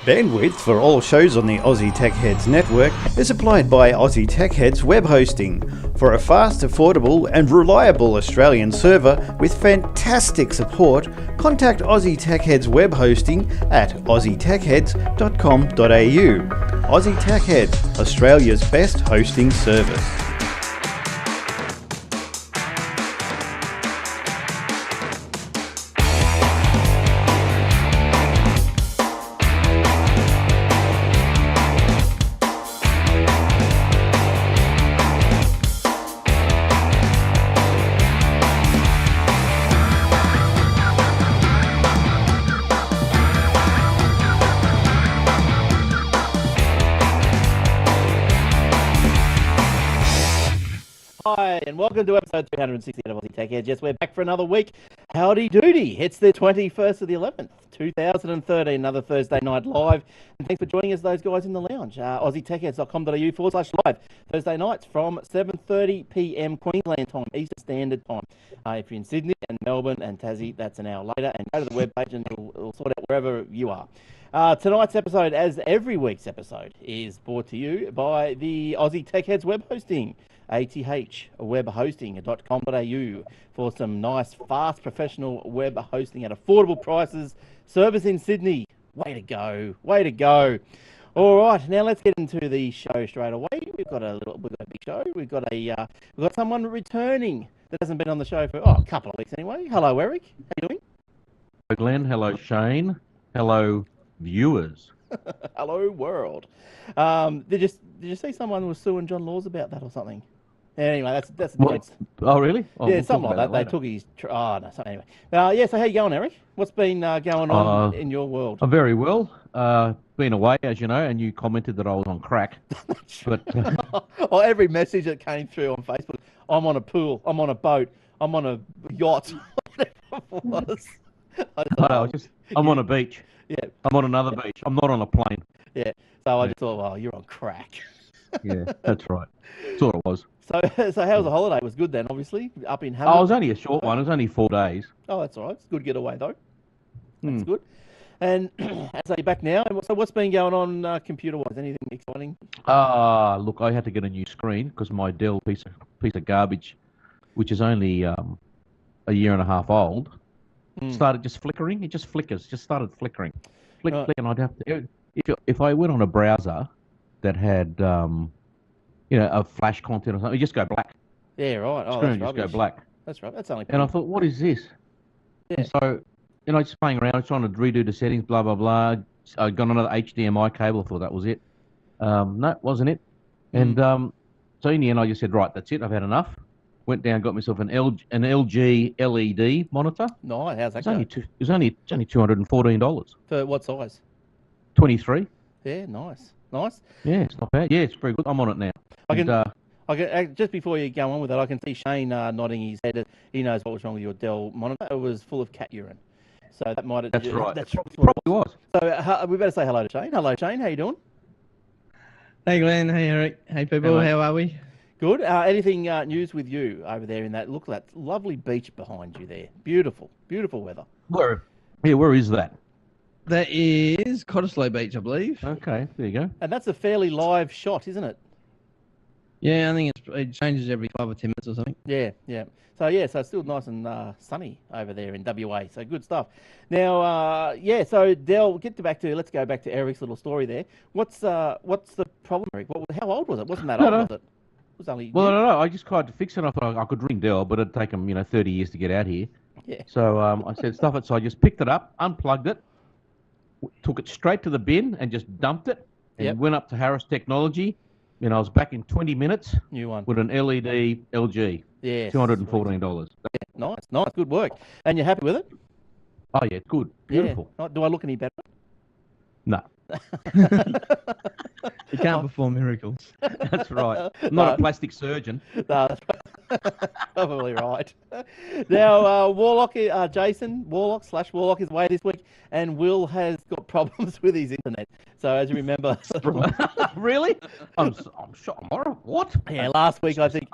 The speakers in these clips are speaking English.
Bandwidth for all shows on the Aussie Tech Heads network is supplied by Aussie Tech Heads Web Hosting. For a fast, affordable and reliable Australian server with fantastic support, contact Aussie Tech Heads Web Hosting at aussietechheads.com.au. Aussie Tech Heads, Australia's best hosting service. Hi, and welcome to episode 360 of Aussie Tech Heads. Yes, we're back for another week. Howdy doody. It's the 21st of the 11th, 2013, another Thursday night live. And thanks for joining us, those guys in the lounge. AussieTechHeads.com.au/live. Thursday nights from 7:30 p.m. Queensland time, Eastern Standard Time. If you're in Sydney and Melbourne and Tassie, that's an hour later. And go to the webpage and it'll sort out wherever you are. Tonight's episode, as every week's episode, is brought to you by the Aussie Tech Heads Web Hosting. athwebhosting.com.au for some nice, fast, professional web hosting at affordable prices. Service in Sydney. Way to go. Way to go. All right, now let's get into the show straight away. We've got a big show. We've got someone returning that hasn't been on the show for a couple of weeks anyway. Hello, Eric. How you doing? Hello, Glenn. Hello, Shane. Hello, viewers. Hello, world. Did you see someone was suing John Laws about that or something? Anyway, that's Oh, really? Oh, yeah, we'll something like that. They took his. Anyway. So how you going, Eric? What's been going on in your world? I'm very well. Been away, as you know, and you commented that I was on crack. But every message that came through on Facebook, I'm on a pool, I'm on a boat, I'm on a yacht, whatever it was. I'm on a beach. Yeah. I'm on another beach. I'm not on a plane. Yeah. So I just thought, well, you're on crack. Yeah, that's right. That's what it was. So how was the holiday? It was good then, obviously, up in Hamilton. Oh, it was only a short one. It was only 4 days. Oh, that's all right. It's a good getaway, though. That's good. And so you're back now. So what's been going on computer-wise? Anything exciting? Look, I had to get a new screen because my Dell piece of garbage, which is only a year and a half old, started just flickering. It just flickers. Just started flickering. Flick, and I'd have to... If I went on a browser that had... a flash content or something, you just go black. Yeah, right. Oh, screen that's just go black. That's right. That's only. And I thought, what is this? Yeah. And so, just playing around, trying to redo the settings, blah blah blah. I got another HDMI cable. I thought that was it. No, it wasn't it. And so in the end, I just said, right, that's it. I've had enough. Went down, got myself an LG LED monitor. Nice. How's that going? It was only $214. For what size? 23. Yeah, nice. Nice. Yeah, it's not bad. Yeah, it's very good. I'm on it now. I can just before you go on with that, I can see Shane nodding his head. He knows what was wrong with your Dell monitor. It was full of cat urine. So that might have... That's right. That's probably was. So we better say hello to Shane. Hello, Shane. How you doing? Hey, Glenn. Hey, Eric. Hey, people. Hello. How are we? Good. Anything news with you over there in that... Look at that lovely beach behind you there. Beautiful. Beautiful weather. Where is that? That is Cottesloe Beach, I believe. Okay, there you go. And that's a fairly live shot, isn't it? Yeah, I think it changes every 5 or 10 minutes or something. Yeah. So it's still nice and sunny over there in WA. So good stuff. Now, so Dell, let's go back to Eric's little story there. What's the problem, Eric? How old was it? Wasn't that old, was it? It was only... Well, I don't know. I just tried to fix it. I thought I could ring Dell, but it'd take them, 30 years to get out here. Yeah. So I said, stuff it. So I just picked it up, unplugged it, took it straight to the bin and just dumped it and went up to Harris Technology. I was back in 20 minutes. New one. With an LED LG. Yeah. $214. Yeah, nice. Good work. And you're happy with it? Oh, yeah, good. Beautiful. Yeah. Do I look any better? No. You can't perform miracles. That's right. I'm not a plastic surgeon. No, that's right. Probably right. Now, Warlock, Jason, Warlock is away this week, and Will has got problems with his internet. So, as you remember, Really? I'm shocked. What? yeah, last week I think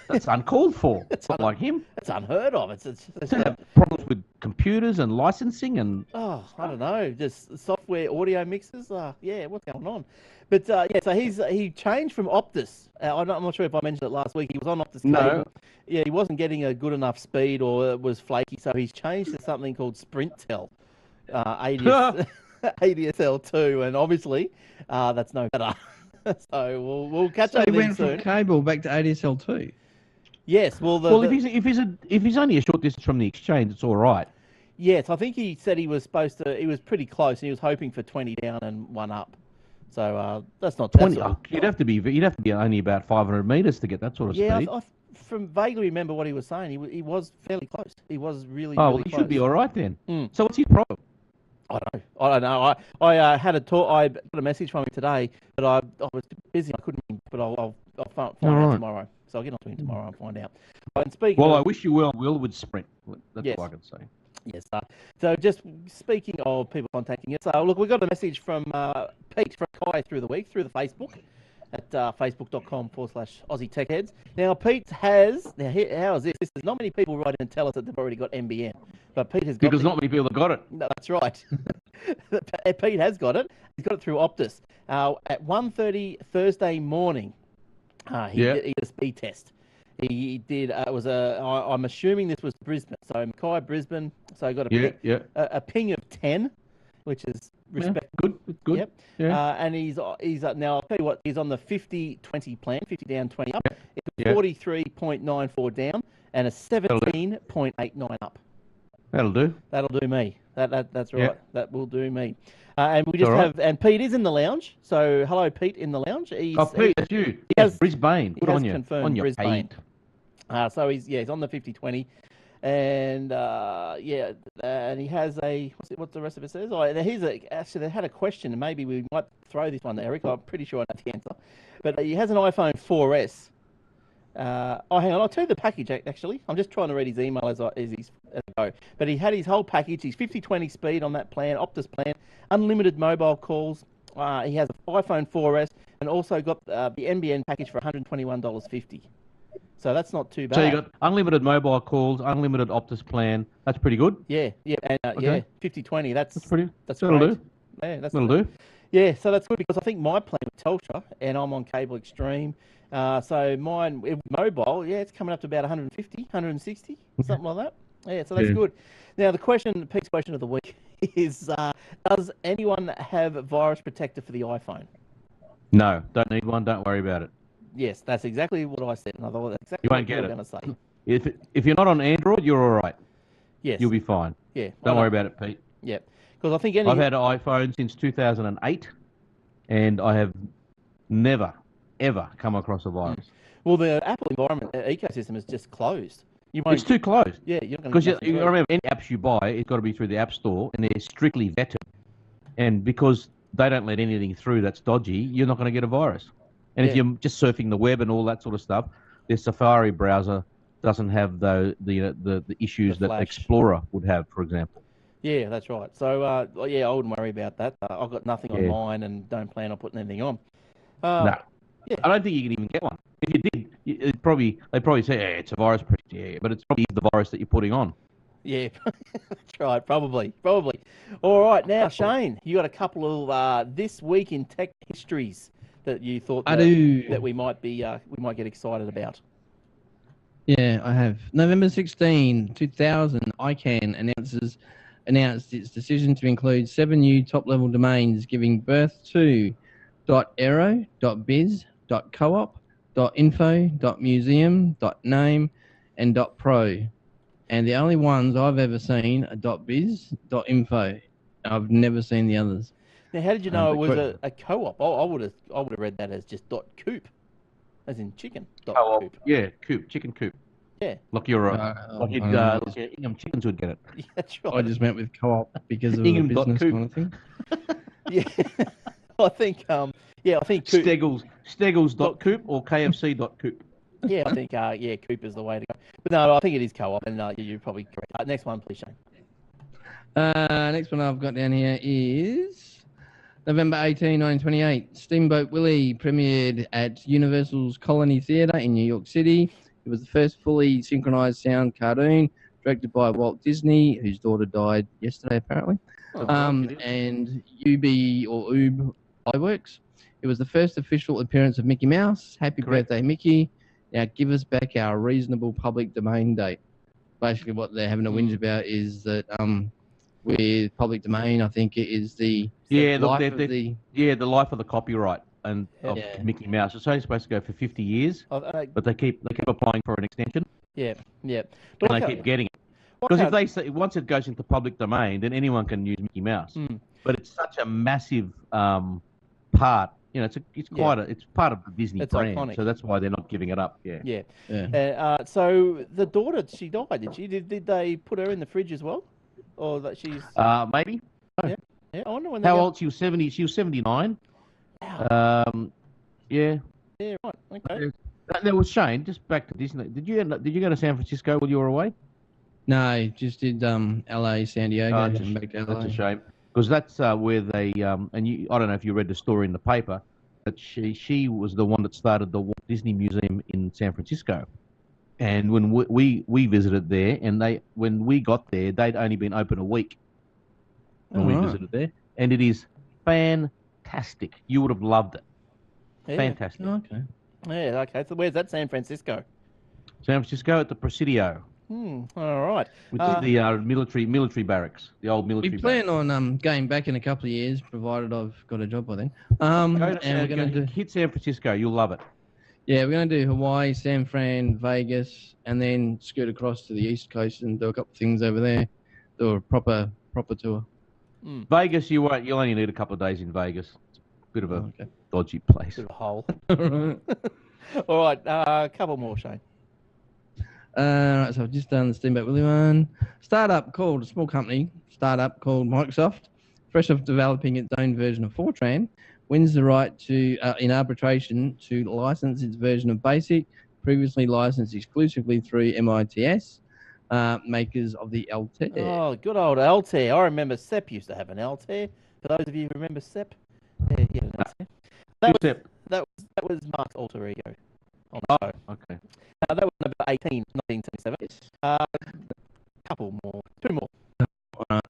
That's uncalled for. It's not like him. it's unheard of. It's To have problems with computers and licensing and I don't know, just software audio mixes. Yeah, what's going on? But yeah, so he changed from Optus. I'm not sure if I mentioned it last week. He was on Optus No. cable. Yeah, he wasn't getting a good enough speed, or it was flaky. So he's changed to something called SprintTel, ADSL2, and obviously that's no better. So we'll catch So up he with him went soon. from cable back to ADSL2. Yes, well, if he's only a short distance from the exchange, it's all right. yes, I think he said he was supposed to. He was pretty close. He was hoping for 20 down and 1 up. So that's not 20. that's not- You'd have to be only about 500 meters to get that sort of Yeah, speed. I from vaguely remember what he was saying. He was fairly close. He was really Oh, really well, he close. should be all right then. Mm. So what's his problem? I don't know. I had a talk. I got a message from him today, but I was busy. I couldn't. But I'll find All out right. tomorrow. So I'll get on to him tomorrow and find out. And speaking Well, I of, wish you well, Will, with Sprint. That's Yes. all I can say. yes, so just speaking of people contacting us, look, we got a message from Pete from Kai through the week through the Facebook at facebook.com/Aussie Tech Heads. Now, Pete has how is this? There's not many people write in and tell us that they've already got NBN, but Pete has got Because not many people have got it. No, that's right. Pete has got it. He's got it through Optus. At 1:30 Thursday morning, he did a speed test. He did. I'm assuming this was Brisbane. So Mackay, Brisbane. So I got a ping of 10, which is respect. Good. Yep. Yeah. And he's now. I'll tell you what. He's on the 50-20 plan. 50 down, 20 up. It's Yeah. 43.94 down and a 17.89 up. That'll do. That'll do me. That's right. Yeah. That will do me. And we just All right. have, and Pete is in the lounge. So hello, Pete, in the lounge. Pete, that's you. has- Brisbane. Good has on you. confirmed On your Brisbane. Pete. So he's on the 50-20, and and he has a what's the rest of it says? Actually they had a question, and maybe we might throw this one to Eric. I'm pretty sure I know the answer, but he has an iPhone 4S. Hang on, I'll tell you the package actually. I'm just trying to read his email as I go. But he had his whole package. He's 50-20 speed on that plan, Optus plan, unlimited mobile calls. He has an iPhone 4S and also got the NBN package for $121.50. So that's not too bad. So you got unlimited mobile calls, unlimited Optus plan. That's pretty good. Yeah, and Okay. 50-20. That's pretty. That's That'll great. do. Yeah, That'll do. Yeah, so that's good because I think my plan with Telstra and I'm on Cable Extreme. So mine with mobile, it's coming up to about 150, 160, something like that. Yeah, so that's good. Now the Pete's question of the week is: does anyone have a virus protector for the iPhone? No, don't need one. Don't worry about it. Yes, that's exactly what I said. And I thought that's exactly You what won't you get were it. going to say. If you're not on Android, you're all right. Yes. You'll be fine. Yeah. Don't worry about it, Pete. Yeah. Because I think I've had an iPhone since 2008, and I have never, ever come across a virus. Well, the Apple environment ecosystem is just closed. You won't. It's too close. Yeah, you're not going Because to. you remember, any apps you buy, it's got to be through the App Store, and they're strictly vetted. And because they don't let anything through that's dodgy, you're not going to get a virus. And if you're just surfing the web and all that sort of stuff, their Safari browser doesn't have the issues that Flash. Explorer would have, for example. Yeah, that's right. So, I wouldn't worry about that. I've got nothing on mine and don't plan on putting anything on. No. Yeah. I don't think you can even get one. If you did, they'd probably say, it's a virus. Yeah, but it's probably the virus that you're putting on. Yeah, that's right. Probably. All right, now Shane, you got a couple of this week in tech histories that you thought that we might get excited about. Yeah, I have. November 16, 2000, ICANN announced its decision to include 7 new top-level domains, giving birth to .aero, .biz, .coop, .info, .museum, .name, and .pro. And the only ones I've ever seen are .biz, .info. I've never seen the others. Now, how did you know it was a co-op? I would have read that as just .coop, as in chicken. Co-op. Yeah, coop, chicken coop. Yeah. Like chickens would get it. Yeah, that's right. I just went with co-op because of Ingham the dot business coop. kind of thing. Yeah, I think Coop. Steggles.coop or KFC.coop. Yeah, I think Cooper's the way to go. But no, I think it is co-op, and you're probably correct. Next one, please, Shane. Next one I've got down here is November 18, 1928. Steamboat Willie premiered at Universal's Colony Theatre in New York City. It was the first fully synchronized sound cartoon directed by Walt Disney, whose daughter died yesterday, apparently. And UB Iwerks. It was the first official appearance of Mickey Mouse. Happy birthday, Mickey. Now give us back our reasonable public domain date. Basically, what they're having a whinge about is that with public domain, I think it is the life of the copyright and of Mickey Mouse. It's only supposed to go for 50 years, but they keep applying for an extension. Yeah. But they keep getting it. Because if they say once it goes into public domain, then anyone can use Mickey Mouse. But it's such a massive part. You know, it's part of the Disney brand, iconic. So that's why they're not giving it up. So the daughter, she died, did she? Did they put her in the fridge as well, or that she's? Maybe. Yeah. I wonder when. How old? She was 70. She was 79. Wow. Yeah. Yeah. Right. Okay. There was Shane. Just back to Disney. Did you go to San Francisco while you were away? No, just did LA, San Diego, and back to LA. That's a shame. Because that's where they I don't know if you read the story in the paper, but she was the one that started the Walt Disney Museum in San Francisco, and when we visited there, and when we got there, they'd only been open a week when we visited there, and it is fantastic. You would have loved it. Yeah. Okay. Fantastic. Yeah. Okay. So where's that? San Francisco. San Francisco at the Presidio. All right. Which is the military barracks, the old military. We plan on going back in a couple of years, provided I've got a job by then. And we're going to hit San Francisco. You'll love it. Yeah, we're going to do Hawaii, San Fran, Vegas, and then scoot across to the East Coast and do a couple of things over there. Do a proper tour. Vegas, you won't. You'll only need a couple of days in Vegas. It's a bit of a dodgy place. Bit of a hole. All right. A couple more, Shane. Right, so I've just done the Steamboat Willie one. A small company startup called Microsoft, fresh off developing its own version of Fortran, wins the right to in arbitration to license its version of BASIC, previously licensed exclusively through MITS, makers of the Altair. Oh, good old Altair. I remember Sepp used to have an Altair. For those of you who remember Sepp, yeah, he had an Altair. That was Mark's alter ego. Okay. That was November 18, 1977. Couple more. Two more. I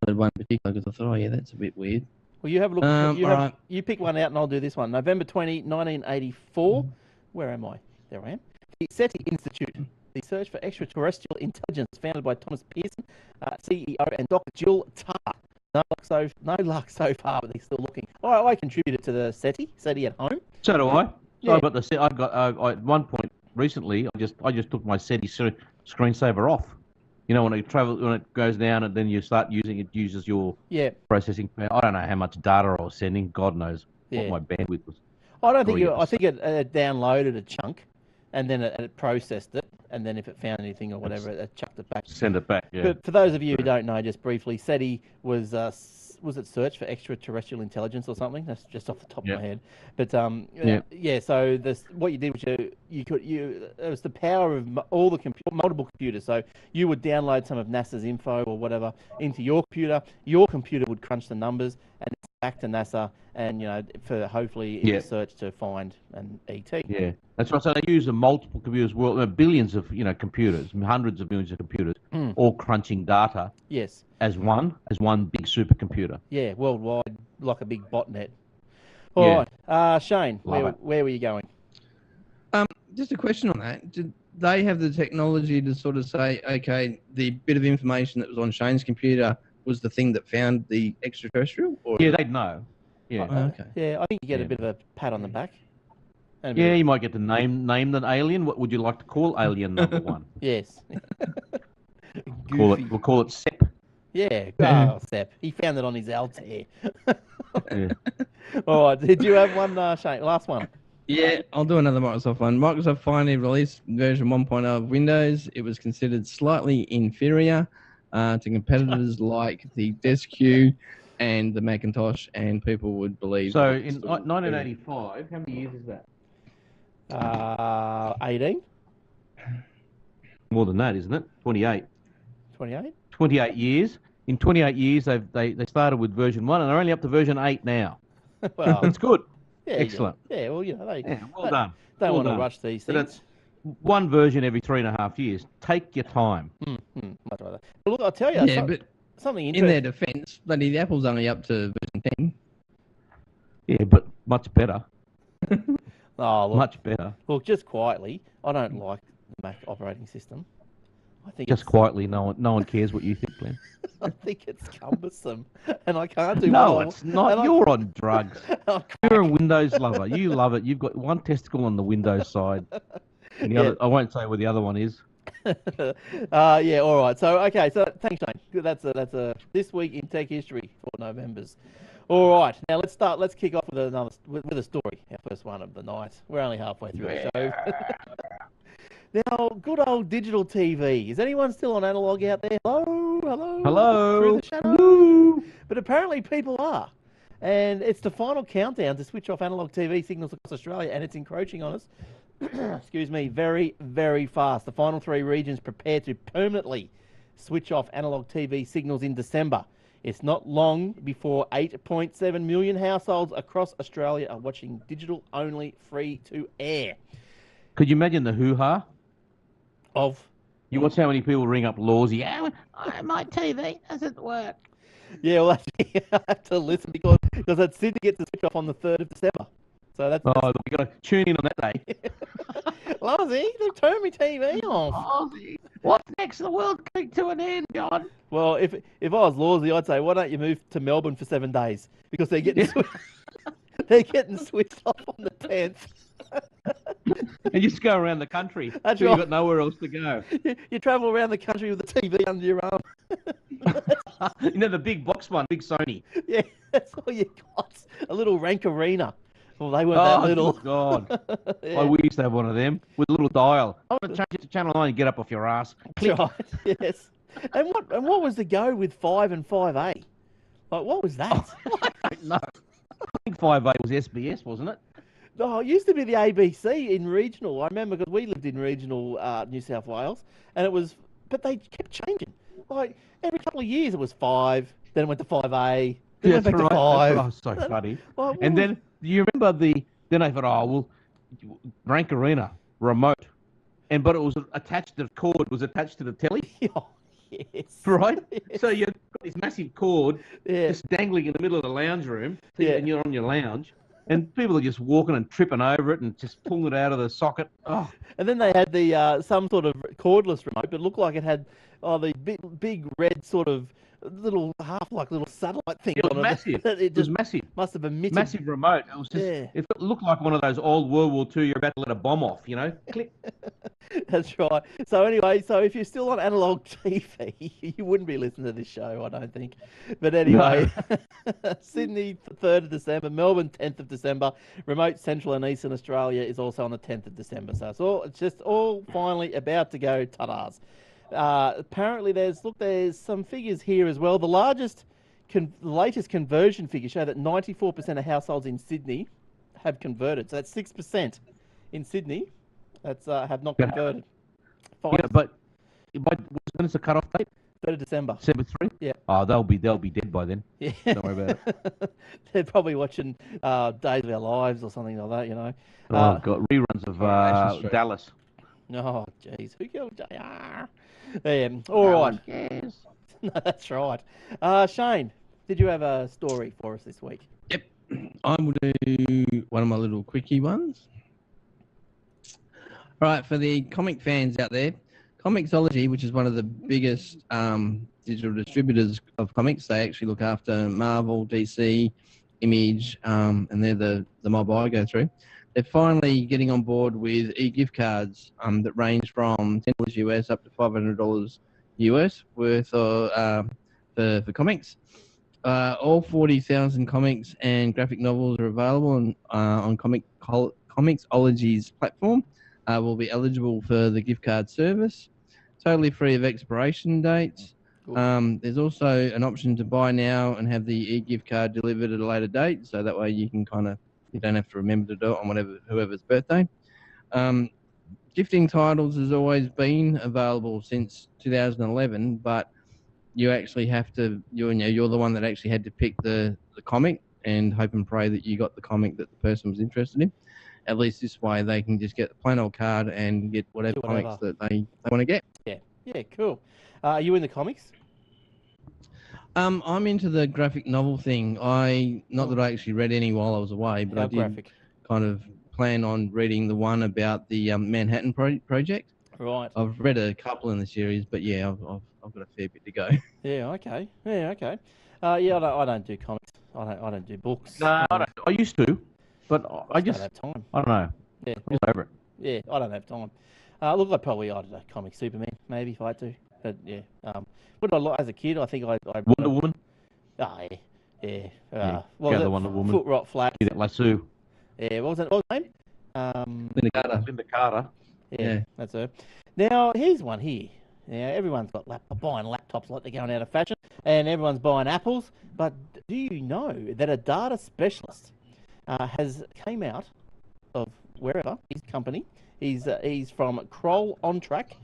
wanted one in particular because I thought, that's a bit weird. Well, you have a look. You pick one out and I'll do this one. November 20, 1984. Where am I? There I am. The SETI Institute, the Search for Extraterrestrial Intelligence, founded by Thomas Pearson, CEO, and Dr. Jill Tarr. No luck so far, but they're still looking. I contributed to the SETI at home. So do I. So at one point recently, I just took my SETI screensaver off. You know, when it goes down and then you start using it, uses your processing power. I don't know how much data I was sending. God knows what my bandwidth was. I think it downloaded a chunk, and then it processed it, and then if it found anything or whatever, it chucked it back. Send it back. Yeah. But for those of you who don't know, just briefly, SETI was it Search for Extraterrestrial Intelligence or something? That's just off the top of my head. But so what you did was it was the power of all the multiple computers. So you would download some of NASA's info or whatever into your computer. Your computer would crunch the numbers and it's back to NASA, and for hopefully in the search to find an ET. Yeah, that's right. So they use multiple computers, billions of computers, hundreds of millions of computers, all crunching data. Yes. As one big supercomputer. Yeah, worldwide, like a big botnet. All right, Shane, where were you going? Just a question on that. Did they have the technology to sort of say, okay, the bit of information that was on Shane's computer was the thing that found the extraterrestrial? Or... Yeah, they'd know. Yeah. Okay. Yeah, I think you get a bit of a pat on the back. You might get to name the alien. What would you like to call alien number one? Yes. We'll call it Sepp. Yeah, Sepp. He found it on his Altair. All right, did you have one, Shane? Last one. Yeah, I'll do another Microsoft one. Microsoft finally released version 1.0 of Windows. It was considered slightly inferior to competitors like the Desk Q and the Macintosh, and people would believe... So in 1985, how many years is that? 18? More than that, isn't it? 28. 28? 28 years. In 28 years, they started with version 1 and they're only up to version 8 now. Well, It's good. yeah, Excellent. Yeah, well, you know, they Well done. don't Well want to done. rush these But things. it's one version every 3.5 years. Take your time. Much rather. But look, I'll tell you, Yeah, but something in interesting. their defence, bloody the Apple's only up to version 10. Yeah, but much better. Oh, look, Much better. look, just quietly, I don't like the Mac operating system. I think Just it's, quietly, no one cares what you think, Glenn. I think it's cumbersome, and I can't do. No, what I- it's not. and I- You're on drugs. I You're a Windows lover. You love it. You've got one testicle on the Windows side. And the other, I won't say where the other one is. yeah, all right. So, okay, so thanks, Shane. Good, that's a this week in tech history for Novembers. All right, now let's kick off with with a story. Our first one of the night. We're only halfway through the show. Now, good old digital TV. Is anyone still on analog out there? Hello. Through the shadow. Hello. But apparently people are. And it's the final countdown to switch off analog TV signals across Australia, and it's encroaching on us. Excuse me, very, very fast. The final 3 regions prepare to permanently switch off analog TV signals in December. It's not long before 8.7 million households across Australia are watching digital-only free-to-air. Could you imagine the hoo-ha? Of You watch how many people ring up Lawsy. Yeah, my TV doesn't work. Yeah, well, actually, I have to listen because that Sydney gets to switch off on the 3rd of December. So that's Oh, we got to tune in on that day. Lozzie, they've turned my TV off. Aussie, what's next? The world coming to an end, John. Well, if I was Lawsy, I'd say, why don't you move to Melbourne for 7 days? Because they're getting they're getting switched off on the 10th. And just go around the country. That's so right. You've got nowhere else to go. You travel around the country with the TV under your arm. You know, the big box one, big Sony. Yeah, that's all you got. A little rank arena. Well, they weren't that little. Good God. Yeah. Oh, we used to have one of them with a little dial. I want to change it to channel 9 and get up off your ass. Click. Right, yes. And what was the go with 5 and 5A? Like, what was that? I don't know. I think 5A was SBS, wasn't it? Oh, it used to be the ABC in regional. I remember because we lived in regional New South Wales, and it was, but they kept changing. Like every couple of years, it was 5, then it went to 5A, then it went back to 5. Oh, so funny. Like, And then, do you remember then I thought, oh, well, Rank Arena, remote. But it was attached, the cord was attached to the telly, oh, yes. right? Yes. So you've got this massive cord Yeah. just dangling in the middle of the lounge room, Yeah. and you're on your lounge. And people are just walking and tripping over it and just pulling it out of the socket. Oh, And then they had the some sort of cordless remote, but it looked like it had the big red sort of little little satellite thing it was on it. massive. It It was just massive. must have emitted. Massive remote. It was just. Yeah. It looked like one of those old World War II. You're about to let a bomb off. You know, click. That's right. So anyway, so if you're still on analog TV, you wouldn't be listening to this show, I don't think. But anyway, Sydney 3rd of December, Melbourne 10th of December, remote Central and Eastern Australia is also on the 10th of December. So it's just all finally about to go ta-das. Apparently there's some figures here as well. The latest conversion figures show that 94% of households in Sydney have converted. So that's 6% in Sydney. That's have not converted. Yeah, but when is the cut-off date? 3rd of December. December 3? Yeah. Oh, they'll be dead by then. Yeah. Don't worry about it. They're probably watching Days of Our Lives or something like that, you know. Oh, God, reruns of Coronation Street. Dallas. Oh, jeez. Who killed JR? All right. Yes. No, that's right. Shane, did you have a story for us this week? Yep. I will do one of my little quickie ones. All right, for the comic fans out there, Comixology, which is one of the biggest digital distributors of comics, they actually look after Marvel, DC, Image, and they're the mob I go through. They're finally getting on board with eGift cards that range from $10 US up to $500 US worth for comics. All 40,000 comics and graphic novels are available on Comixology's platform. Will be eligible for the gift card service, totally free of expiration dates. Cool. There's also an option to buy now and have the e-gift card delivered at a later date, so that way you can you don't have to remember to do it on whoever's birthday. Gifting titles has always been available since 2011, but you actually have to, you're the one that actually had to pick the comic and hope and pray that you got the comic that the person was interested in. At least this way they can just get the plain old card and get whatever comics that they want to get. Yeah, cool. Are you in the comics? I'm into the graphic novel thing. Not that I actually read any while I was away, but I did kind of plan on reading the one about the Manhattan Project. Right. I've read a couple in the series, but yeah, I've got a fair bit to go. Yeah. Okay. I don't do comics. I don't do books. No, I don't. I used to, but I just don't have time. I don't know. Yeah. I'm just over it. Yeah, I don't have time. Look, I don't know, comic Superman maybe if I had to. But yeah. What did I like as a kid? I think I Wonder Woman. Oh yeah. What was it? Wonder Woman. Foot Rot Flat. That lasso. Yeah. What was her name? Linda Carter. Yeah, that's her. Now here's one here. Now everyone's got buying laptops like they're going out of fashion, and everyone's buying Apples. But do you know that a data specialist has came out of wherever his company? He's from Kroll On Track.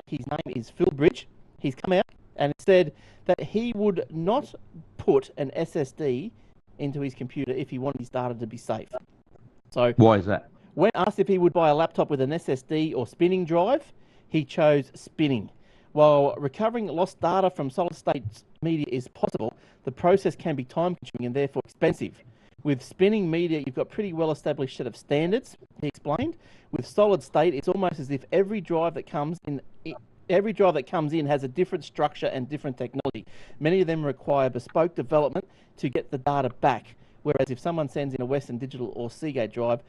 His name is Phil Bridge. He's come out and said that he would not put an SSD into his computer if he wanted his data to be safe. So why is that? When asked if he would buy a laptop with an SSD or spinning drive, he chose spinning. While recovering lost data from solid-state media is possible, the process can be time-consuming and therefore expensive. With spinning media, you've got pretty well-established set of standards, he explained. With solid state, it's almost as if every drive that comes in has a different structure and different technology. Many of them require bespoke development to get the data back. Whereas if someone sends in a Western Digital or Seagate drive,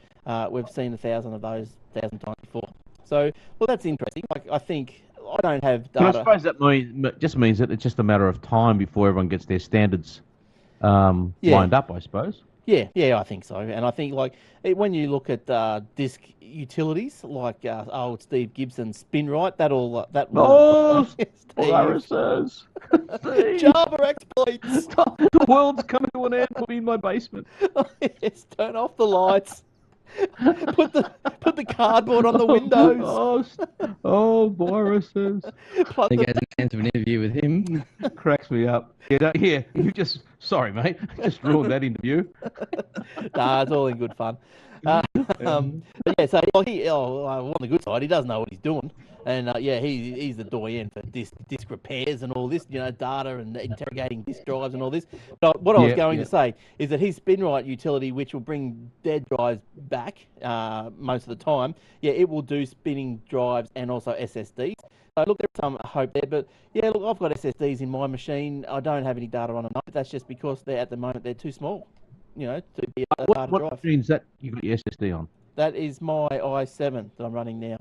we've seen 1,000 of those 1,000 times before. So, well, that's interesting. I think I don't have data. But I suppose that just means that it's just a matter of time before everyone gets their standards lined up, I suppose. Yeah, I think so. And I think when you look at disk utilities like old Steve Gibson's SpinRite, viruses, Java exploits. The world's coming to an end. Put me in my basement. Yes, turn off the lights. Put the cardboard on the windows. Oh, viruses. I think I had an answer of an interview with him. Cracks me up. Sorry, mate. Just ruined that interview. Nah, it's all in good fun. But yeah, so on the good side, he does know what he's doing, and he's the doyen for disk repairs and all this, data and interrogating disk drives and all this. But what I was going to say is that his SpinRite utility, which will bring dead drives back most of the time, it will do spinning drives and also SSDs. So look, there's some hope there, but look, I've got SSDs in my machine. I don't have any data on them, but that's just because at the moment they're too small. To be a data drive. What machine is that you got your SSD on? That is my i7 that I'm running now.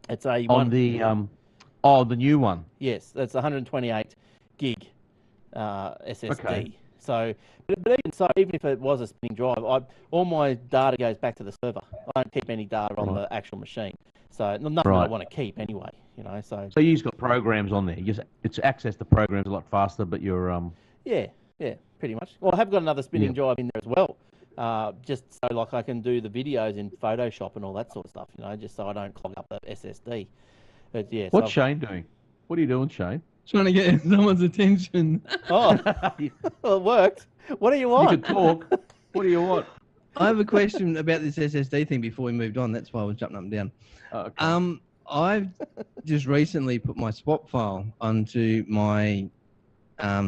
It's a on the new one. Yes, that's 128 gig SSD. Okay. So, even if it was a spinning drive, all my data goes back to the server. I don't keep any data on the actual machine. So nothing I want to keep anyway. So you've got programs on there. It's access to programs a lot faster, but you're Yeah, pretty much. Well, I have got another spinning drive in there as well, just so I can do the videos in Photoshop and all that sort of stuff, just so I don't clog up the SSD. But yeah. What's Shane doing? What are you doing, Shane? Trying to get someone's attention. Oh, well, it worked. What do you want? You can talk. What do you want? I have a question about this SSD thing before we moved on. That's why I was jumping up and down. Okay. I've just recently put my swap file onto my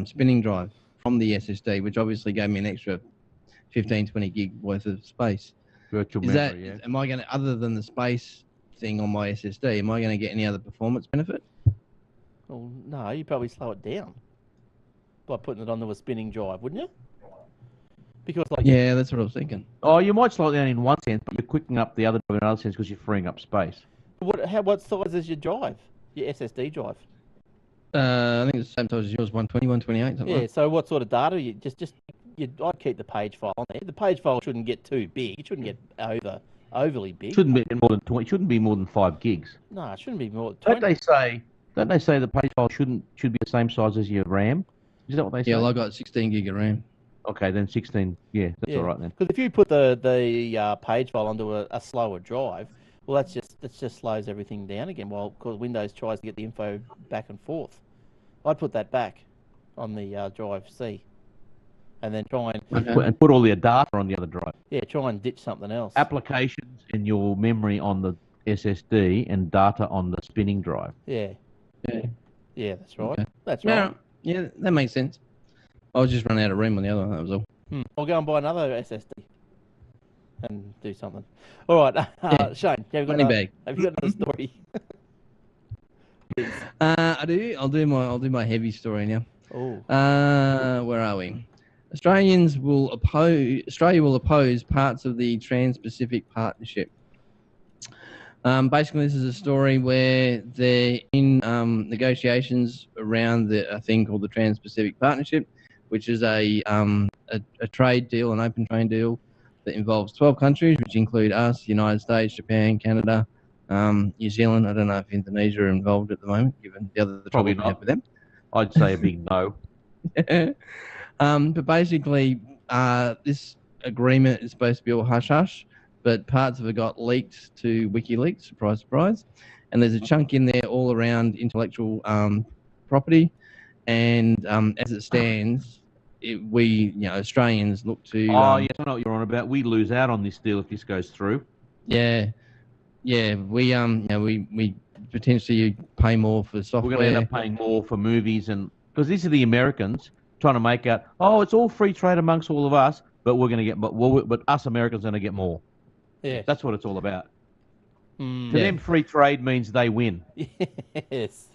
spinning drive from the SSD, which obviously gave me an extra 15, 20 gig worth of space. Virtual memory, Am I going to, other than the space thing on my SSD, am I going to get any other performance benefit? Well, no, you probably slow it down by putting it onto a spinning drive, wouldn't you? Because that's what I was thinking. Oh, you might slow it down in one sense, but you're quickening up the other drive in another sense because you're freeing up space. What size is your drive? Your SSD drive? I think it's the same size as yours, 120, 128, something like. So what sort of data? I'd keep the page file on there. The page file shouldn't get too big. It shouldn't get overly big. Shouldn't be more than 20. Shouldn't be more than 5 gigs. No, it shouldn't be more than 20. Don't they say the page file should be the same size as your RAM? Is that what they say? Yeah, well, I got 16 gig of RAM. Okay, then 16. Yeah, that's all right then. Because if you put the page file onto a slower drive, well, that just slows everything down again. While because Windows tries to get the info back and forth, I'd put that back on the drive C, and then try and And put all your data on the other drive. try and ditch something else. Applications and your memory on the SSD and data on the spinning drive. Yeah, that's right. Okay. That's right. Yeah, that makes sense. I was just running out of room on the other one. That was all. I'll go and buy another SSD and do something. All right, Shane, have you got another story? I do. I'll do my heavy story now. Oh. Where are we? Australia will oppose parts of the Trans-Pacific Partnership. Basically, this is a story where they're in negotiations around a thing called the Trans-Pacific Partnership, which is a trade deal, an open trade deal that involves 12 countries, which include us, the United States, Japan, Canada, New Zealand. I don't know if Indonesia are involved at the moment, given the other trouble we have with them. I'd say a big no. But basically, this agreement is supposed to be all hush-hush, but parts of it got leaked to WikiLeaks, surprise, surprise. And there's a chunk in there all around intellectual property. And as it stands, we, Australians look to... yes, I know what you're on about. We lose out on this deal if this goes through. Yeah. We potentially pay more for software. We're going to end up paying more for movies, and because these are the Americans trying to make out, it's all free trade amongst all of us, but we're going to get, but us Americans are going to get more. Yeah, that's what it's all about. To them, free trade means they win. Yes.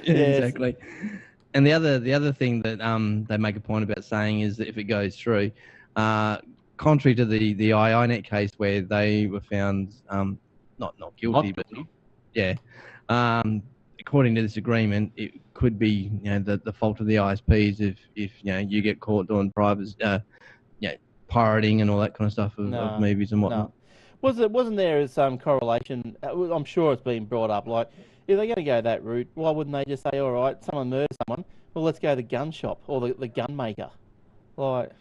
Exactly. And the other thing that they make a point about saying is that if it goes through, contrary to the IINet case where they were found not guilty, according to this agreement, it could be the fault of the ISPs if you get caught doing pirating and all that kind of stuff of movies and whatnot. Wasn't there some correlation? I'm sure it's been brought up. Like, if they're going to go that route, why wouldn't they just say, all right, someone murdered someone, well, let's go to the gun shop or the gun maker? Like,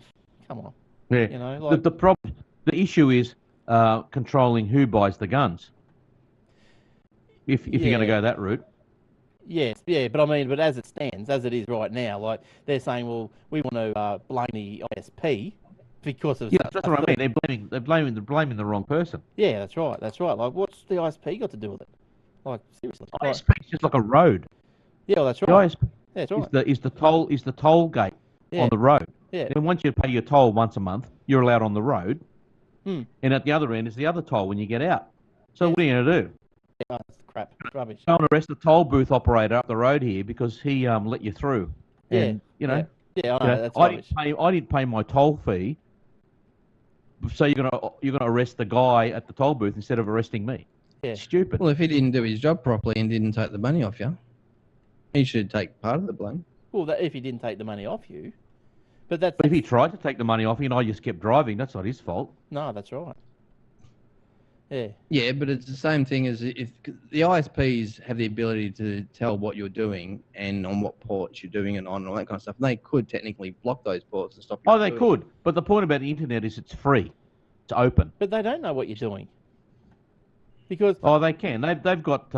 come on. Yeah. The issue is controlling who buys the guns. If you're going to go that route. Yes, but as it stands, as it is right now, like they're saying, well, we want to blame the ISP because of that's what I mean. They're blaming the wrong person. Yeah, that's right. Like, what's the ISP got to do with it? Like, seriously. ISP is just like a road. Yeah, well, that's right. The ISP is the toll gate on the road. Yeah. And once you pay your toll once a month, you're allowed on the road. Hmm. And at the other end is the other toll when you get out. So what are you going to do? Yeah, that's crap. It's rubbish. Go and arrest the toll booth operator up the road here because he let you through. And, Yeah, I know, that's rubbish. I didn't pay my toll fee, so you're gonna arrest the guy at the toll booth instead of arresting me. Yeah. Stupid. Well, if he didn't do his job properly and didn't take the money off you, he should take part of the blame. Well, if he didn't take the money off you, but if he tried to take the money off you and I just kept driving, that's not his fault. No, that's right. Yeah. Yeah, but it's the same thing as if the ISPs have the ability to tell what you're doing and on what ports you're doing it on and all that kind of stuff. And they could technically block those ports and stop you. They could. But the point about the internet is it's free. It's open. But they don't know what you're doing. Because they can. They've got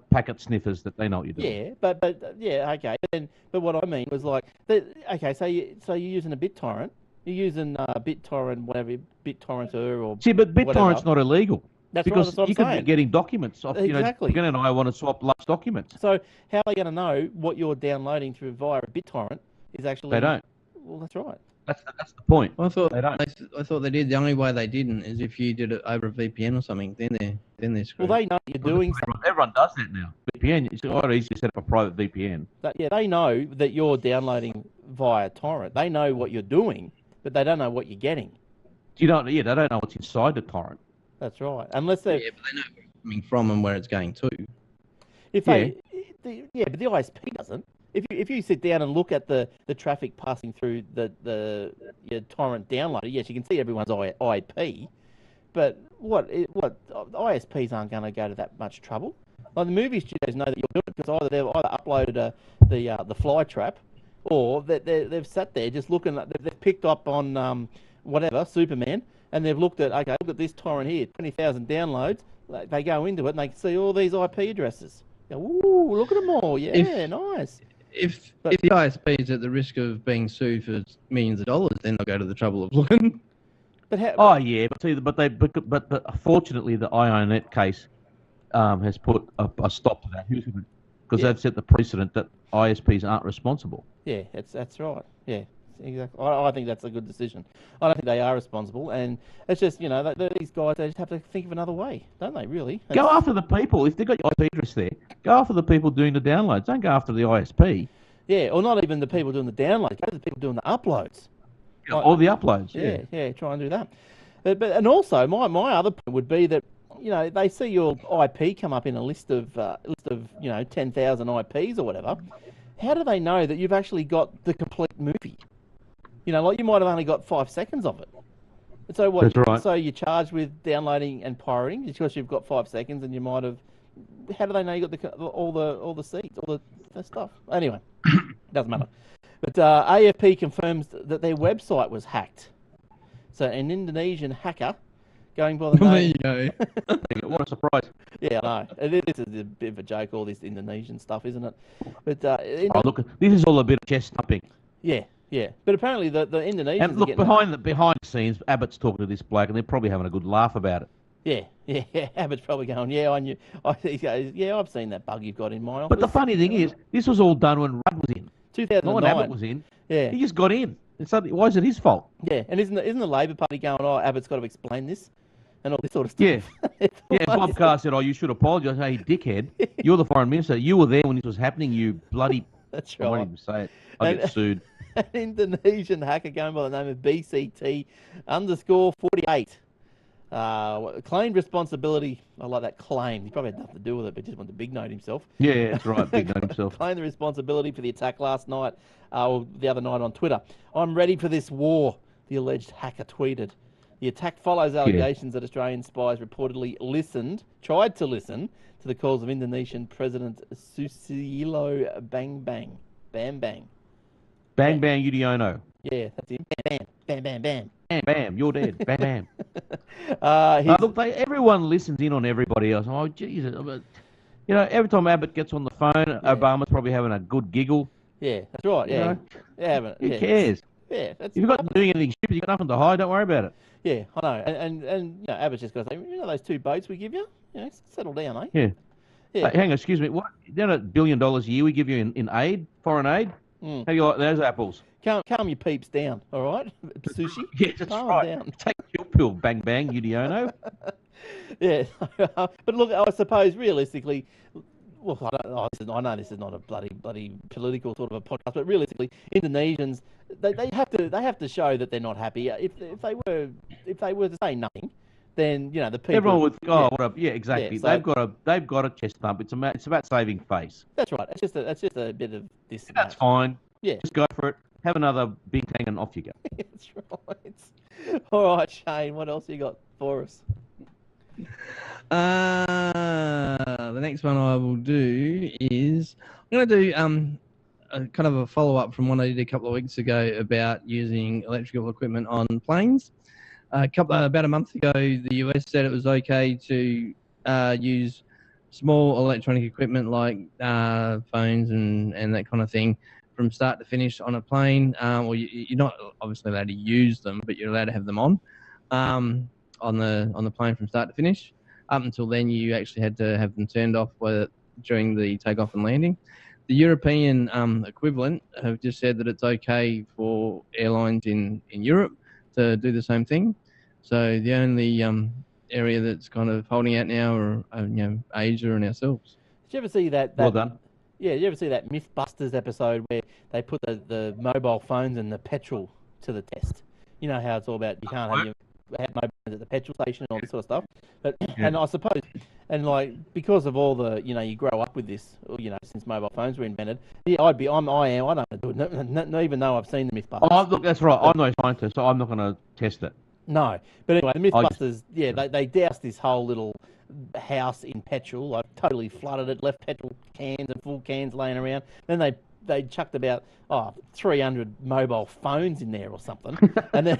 packet sniffers that they know what you're doing. Yeah, okay. But what I mean was like, okay, so you're using a BitTorrent. You're using BitTorrent, whatever, BitTorrenter or... See, but BitTorrent's not illegal. That's because right, you could be getting documents off, exactly. Kogan and I want to swap large documents. So how are they going to know what you're downloading through via a BitTorrent is actually... They don't. Well, that's right. That's the point. I thought they don't. I thought they did. The only way they didn't is if you did it over a VPN or something. Then they're screwed. Well, they know you're doing something. Everyone does that now. VPN. It's quite easy to set up a private VPN. They know that you're downloading via torrent. They know what you're doing, but they don't know what you're getting. They don't know what's inside the torrent. That's right. Unless they... Yeah, but they know where it's coming from and where it's going to. But the ISP doesn't. If you sit down and look at the traffic passing through your torrent downloader, yes, you can see everyone's IP, but what ISPs aren't going to go to that much trouble. Like the movie studios know that you're doing it because either they've uploaded the fly trap, or that they've sat there just looking. They've picked up on whatever Superman, and they've looked at look at this torrent here, 20,000 downloads. They go into it and they can see all these IP addresses. Go, ooh, look at them all. Yeah, nice. If the ISP is at the risk of being sued for millions of dollars, then they'll go to the trouble of looking. But how, Oh yeah, but fortunately the IONET case has put a stop to that because they've set the precedent that ISPs aren't responsible. Yeah, that's right. Yeah, exactly. I think that's a good decision. I don't think they are responsible, and it's just these guys, they just have to think of another way, don't they? Really? Go after the people. If they've got your IP address there, go after the people doing the downloads. Don't go after the ISP. Yeah, or not even the people doing the downloads. Go to the people doing the uploads. All the uploads. Yeah. Try and do that. But also my other point would be that they see your IP come up in a list of 10,000 IPs or whatever. How do they know that you've actually got the complete movie? Like you might have only got 5 seconds of it. And so what? That's right. So you're charged with downloading and pirating because you've got 5 seconds, and you might have. How do they know you got all the seats, all the stuff? Anyway, doesn't matter. But AFP confirms that their website was hacked. So an Indonesian hacker going by the name... There you go. What a surprise. Yeah, I know. This is a bit of a joke, all this Indonesian stuff, isn't it? But Look, this is all a bit of chest thumping. Yeah. But apparently the Indonesians... And look, behind the scenes, Abbott's talking to this bloke, and they're probably having a good laugh about it. Yeah. Abbott's probably going, I knew. He goes, I've seen that bug you've got in my office. But the funny thing is, this was all done when Rudd was in. 2009. Not when Abbott was in. Yeah. He just got in. And suddenly, why is it his fault? Yeah, and isn't the Labor Party going, Abbott's got to explain this? And all this sort of stuff. Yeah. Bob Carr said, you should apologise. Hey, dickhead, you're the foreign minister. You were there when this was happening, you bloody... That's I right. won't even say it. I'll get sued. An Indonesian hacker going by the name of BCT_48 claimed responsibility. I like that claim. He probably had nothing to do with it, but just wanted to big note himself. Yeah, that's right. Big note himself. Claimed the responsibility for the attack last night, or the other night on Twitter. I'm ready for this war, the alleged hacker tweeted. The attack follows allegations that Australian spies reportedly tried to listen to the calls of Indonesian President Susilo Bang Bang. Bam Bang. Bang Bang Yudhoyono. Yeah, that's him. Bam Bam. Bam Bam Bam. Bam Bam, you're dead. Bam Bam. Look, everyone listens in on everybody else. Oh, Jesus. Every time Abbott gets on the phone, Obama's probably having a good giggle. Yeah, that's right. Yeah. Who cares? Yeah. If you've got doing anything stupid, you've got nothing to hide, don't worry about it. Yeah, I know. And Abbott's just got to say, those 2 boats we give you? Settle down, eh? Yeah. Yeah. Hang on, excuse me. What? $1 billion a year we give you in aid, foreign aid? How do you like those apples? Calm your peeps down, all right? Sushi? Yeah, that's calm right. Down. Take your pill, Bang Bang Yudhoyono. Yeah. But look, I suppose realistically, well, I know this is not a bloody political sort of a podcast, but realistically, Indonesians they have to show that they're not happy. If they were to say nothing, then the people. Everyone would think, exactly. Yeah, so, they've got a chest thump. It's about saving face. That's right. It's just a bit of this. That's fine. Yeah. Just go for it. Have another bintang and off you go. That's right. All right, Shane. What else you got for us? The next one I will do is I'm going to do a kind of a follow up from one I did a couple of weeks ago about using electrical equipment on planes. About a month ago, the US said it was okay to use small electronic equipment like phones and that kind of thing from start to finish on a plane. You're not obviously allowed to use them, but you're allowed to have them on the plane from start to finish. Up until then, you actually had to have them turned off during the takeoff and landing. The European equivalent have just said that it's okay for airlines in Europe to do the same thing. So the only area that's kind of holding out now are Asia and ourselves. Did you ever see that? Well done. Yeah, did you ever see that Mythbusters episode where they put the mobile phones and the petrol to the test? You know how it's all about you can't have mobile phones at the petrol station and all this sort of stuff. But and I suppose because of all the you grow up with this since mobile phones were invented. Yeah, I don't want to do it. Not even though I've seen the Mythbusters. Oh, look, that's right. I'm no scientist, so I'm not going to test it. No, but anyway, the Mythbusters, they doused this whole little house in petrol, totally flooded it, left petrol cans and full cans laying around. Then they they chucked about 300 mobile phones in there or something, and then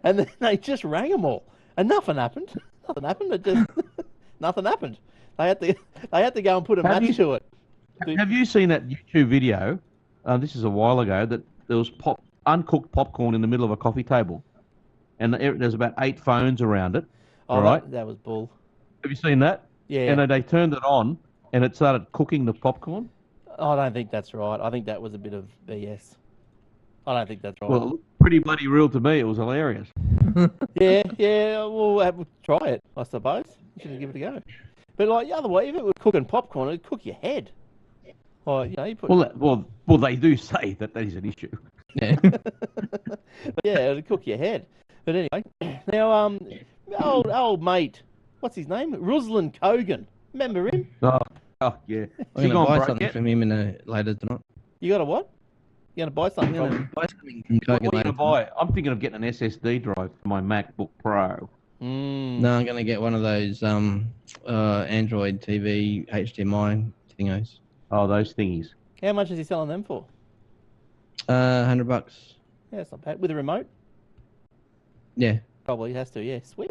and then they just rang them all, and nothing happened. Nothing happened. It just nothing happened. They had to go and put a match to it. Have you seen that YouTube video? This is a while ago. That there was uncooked popcorn in the middle of a coffee table, and there's about 8 phones around it. Oh, right? That was bull. Have you seen that? Yeah. And they turned it on, and it started cooking the popcorn. I don't think that's right. I think that was a bit of BS. I don't think that's right. Well, it looked pretty bloody real to me. It was hilarious. Yeah. We'll try it, I suppose. You should give it a go. But like the other way, if it was cooking popcorn, it'd cook your head. Or you put. Well, they do say that is an issue. Yeah. But yeah, it'd cook your head. But anyway, now old mate, what's his name? Ruslan Kogan. Remember him? Oh yeah. I'm going to buy something from him later tonight. You got a what? You going to buy something from him? Buy something from What Kogan are you later. going to buy? I'm thinking of getting an SSD drive for my MacBook Pro. No, I'm going to get one of those Android TV HDMI thingos. Oh, those thingies. How much is he selling them for? $100. Yeah, it's not bad. With a remote? Yeah. Probably has to, yeah. Sweet.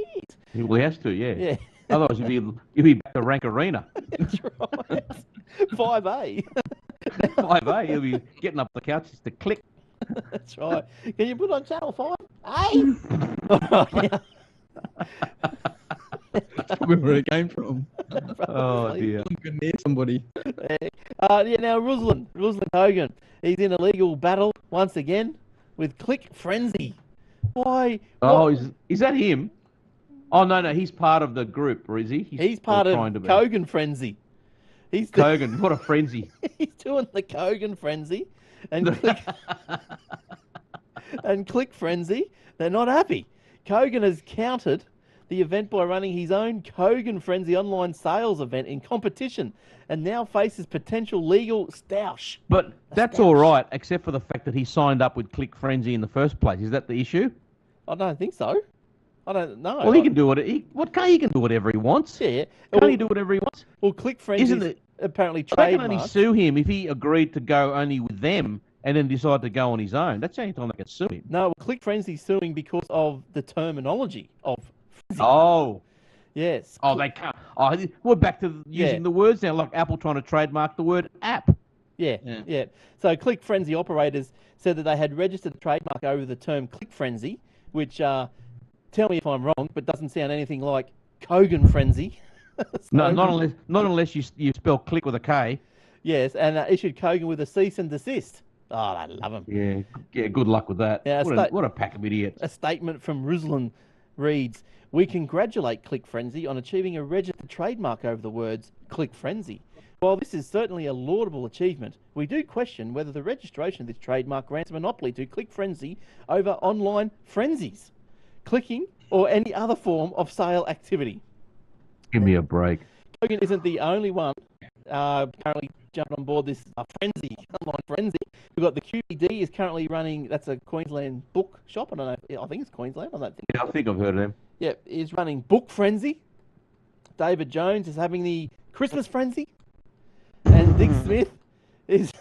Well, he has to, yeah. Yeah. Otherwise, you'd be back to Rank Arena. That's right. 5A. 5A, you'll be getting up the couch just to click. That's right. Can you put on channel 5? Hey! That's probably where it came from. Oh, dear. I'm going to hear somebody. Now Ruslan Kogan, he's in a legal battle once again with Click Frenzy. Why? Oh, is that him? Oh, no, he's part of the group, or is he? He's part of Kogan Frenzy. He's Kogan, what a frenzy. He's doing the Kogan Frenzy and Click Frenzy. They're not happy. Kogan has countered the event by running his own Kogan Frenzy online sales event in competition and now faces potential legal stoush. But that's all right, except for the fact that he signed up with Click Frenzy in the first place. Is that the issue? I don't think so. I don't know. Well, he can do he can do whatever he wants. Yeah. Can't he do whatever he wants? Well, Click Frenzy apparently They can only trademarked. sue him if he agreed to go only with them and then decide to go on his own. That's the only time they can sue him. No, Click Frenzy's suing because of the terminology of frenzy. Oh. Yes. Oh, they can't. Oh, we're back to using the words now, like Apple trying to trademark the word app. Yeah. So Click Frenzy operators said that they had registered the trademark over the term Click Frenzy, which, tell me if I'm wrong, but doesn't sound anything like Kogan Frenzy. No, not unless you spell click with a K. Yes, and issued Kogan with a cease and desist. Oh, I love him. Yeah. Good luck with that. Yeah, what a pack of idiots. A statement from Ruslan reads, "We congratulate Click Frenzy on achieving a registered trademark over the words Click Frenzy. While this is certainly a laudable achievement, we do question whether the registration of this trademark grants a monopoly to Click Frenzy over online frenzies, clicking, or any other form of sale activity." Give me a break. Kogan isn't the only one currently jumped on board this online frenzy. We've got the QED is currently running, that's a Queensland book shop. I don't know, I think it's Queensland. I don't think. Yeah, I think I've heard of them. Yeah, is running Book Frenzy. David Jones is having the Christmas Frenzy. And Dick Smith is...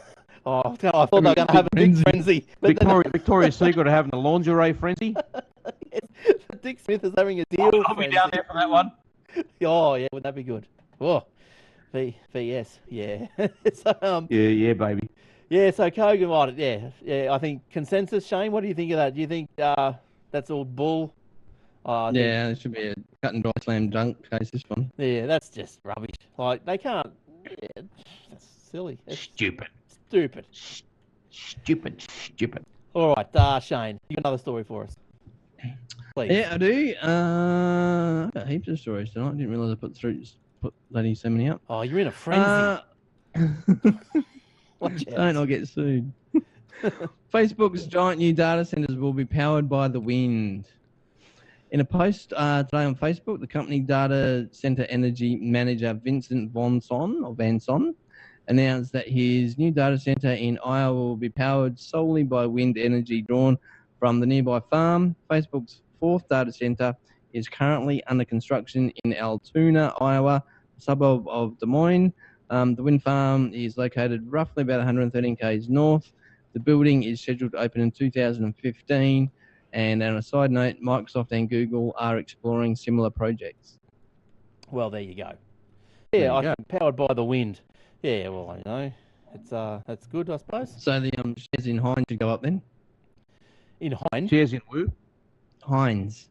Oh, I thought they were going to have a Dick Frenzy. Victoria's Secret are having a lingerie frenzy. Yes, Dick Smith is having a deal I'll be down there for that one. Oh, yeah, would that be good? Oh, VS, yeah. So, Yeah, baby. yeah, so Kogan, right, yeah, I think consensus, Shane, what do you think of that? Do you think that's all bull? Yeah, it should be a cut and dry slam dunk case, this one. Yeah, that's just rubbish. Like, they can't, that's silly. It's Stupid. Stupid. All right, Shane, you got another story for us. Please. Yeah, I do. I've got heaps of stories tonight. I didn't realise I put bloody so many up. Oh, you're in a frenzy. Watch out. Don't I get sued. Facebook's giant new data centers will be powered by the wind. In a post today on Facebook, the company data center energy manager Vincent Van Son announced that his new data center in Iowa will be powered solely by wind energy drawn from the nearby farm. Facebook's fourth data center is currently under construction in Altoona, Iowa, a suburb of Des Moines, The wind farm is located roughly about 113 k's north. The building is scheduled to open in 2015. And on a side note, Microsoft and Google are exploring similar projects. Well, there you go. There Yeah, you I go. think powered by the wind. Yeah, well, it's that's good, I suppose. So the shares in Heinz should go up then? In Hind. Shares in Woo? Heinz,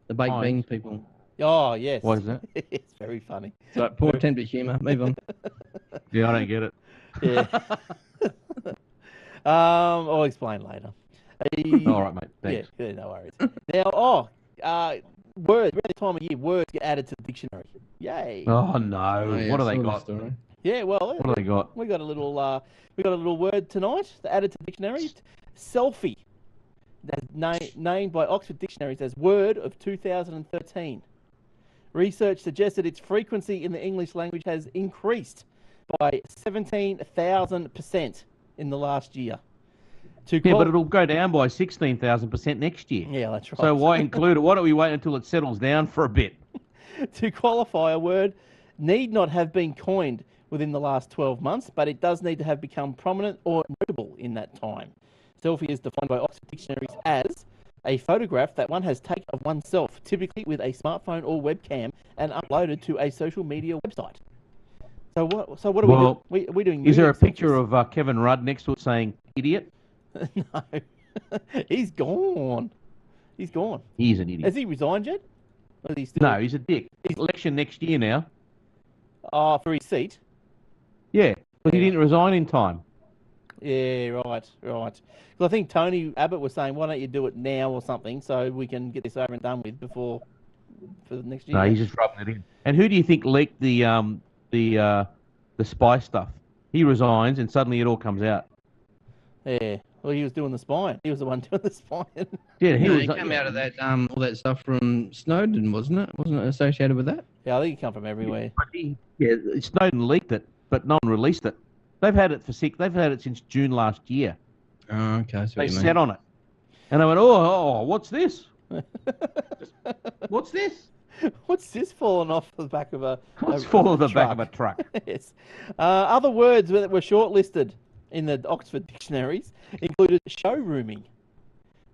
the baked Heinz. bean people. Oh, yes. What is that? It's very funny. So poor attempt at humour. Move on. Yeah, I don't get it. Yeah. I'll explain later. All right, mate. Thanks. Yeah, no worries. Now, words, around the time of year, words get added to the dictionary. Yay. Oh no! Oh, yeah, What have I they saw the got? story. Yeah, well, What have they got? we got a little word tonight that added to the dictionary. Selfie. That's named by Oxford Dictionaries as word of 2013. Research suggested its frequency in the English language has increased by 17,000% in the last year. Yeah, but it'll go down by 16,000% next year. Yeah, that's right. So why include it? Why don't we wait until it settles down for a bit? To qualify, a word need not have been coined within the last 12 months, but it does need to have become prominent or notable in that time. Selfie is defined by Oxford Dictionaries as a photograph that one has taken of oneself, typically with a smartphone or webcam, and uploaded to a social media website. So what are we doing? We're doing. Is there a selfies. picture of Kevin Rudd next to it saying "idiot"? No, he's gone. He's gone. He's an idiot. Has he resigned yet? Or is he still... No, he's a dick. Election next year now. Oh, for his seat. Yeah, but he Yeah. didn't resign in time. Yeah, right. Because I think Tony Abbott was saying, why don't you do it now or something so we can get this over and done with for the next year. No, he's just rubbing it in. And who do you think leaked the spy stuff? He resigns, and suddenly it all comes out. Yeah. Well, he was doing the spying. He was the one doing the spying. Yeah, It came out of that all that stuff from Snowden, wasn't it? Wasn't it associated with that? Yeah, I think it come from everywhere. Yeah, Snowden leaked it, but no one released it. They've had it since June last year. Oh, okay. I see what They you mean. sat on it, and they went, "Oh, what's this? What's this? What's this falling off the back of a? What's falling off the back of a truck?" Yes. Other words that were shortlisted in the Oxford Dictionaries included showrooming.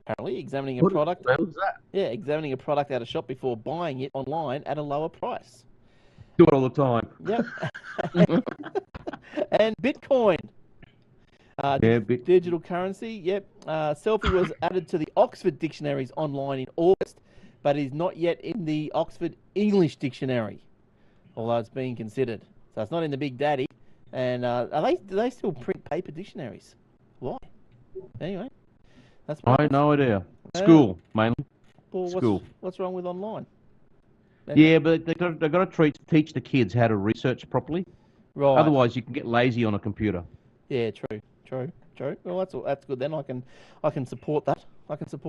Apparently, examining a product. What was that? Yeah, examining a product at a shop before buying it online at a lower price. Do it all the time. Yep. And Bitcoin. Digital currency. Yep. Selfie was added to the Oxford Dictionaries online in August, but is not yet in the Oxford English Dictionary, although it's being considered. So it's not in the Big Daddy. And do they still print paper dictionaries? Why? Anyway, that's. I had no idea. School mainly. Well, School. What's wrong with online? Yeah, but they've got to teach the kids how to research properly. Right. Otherwise, you can get lazy on a computer. Yeah, true. Well, that's good then. I can support that.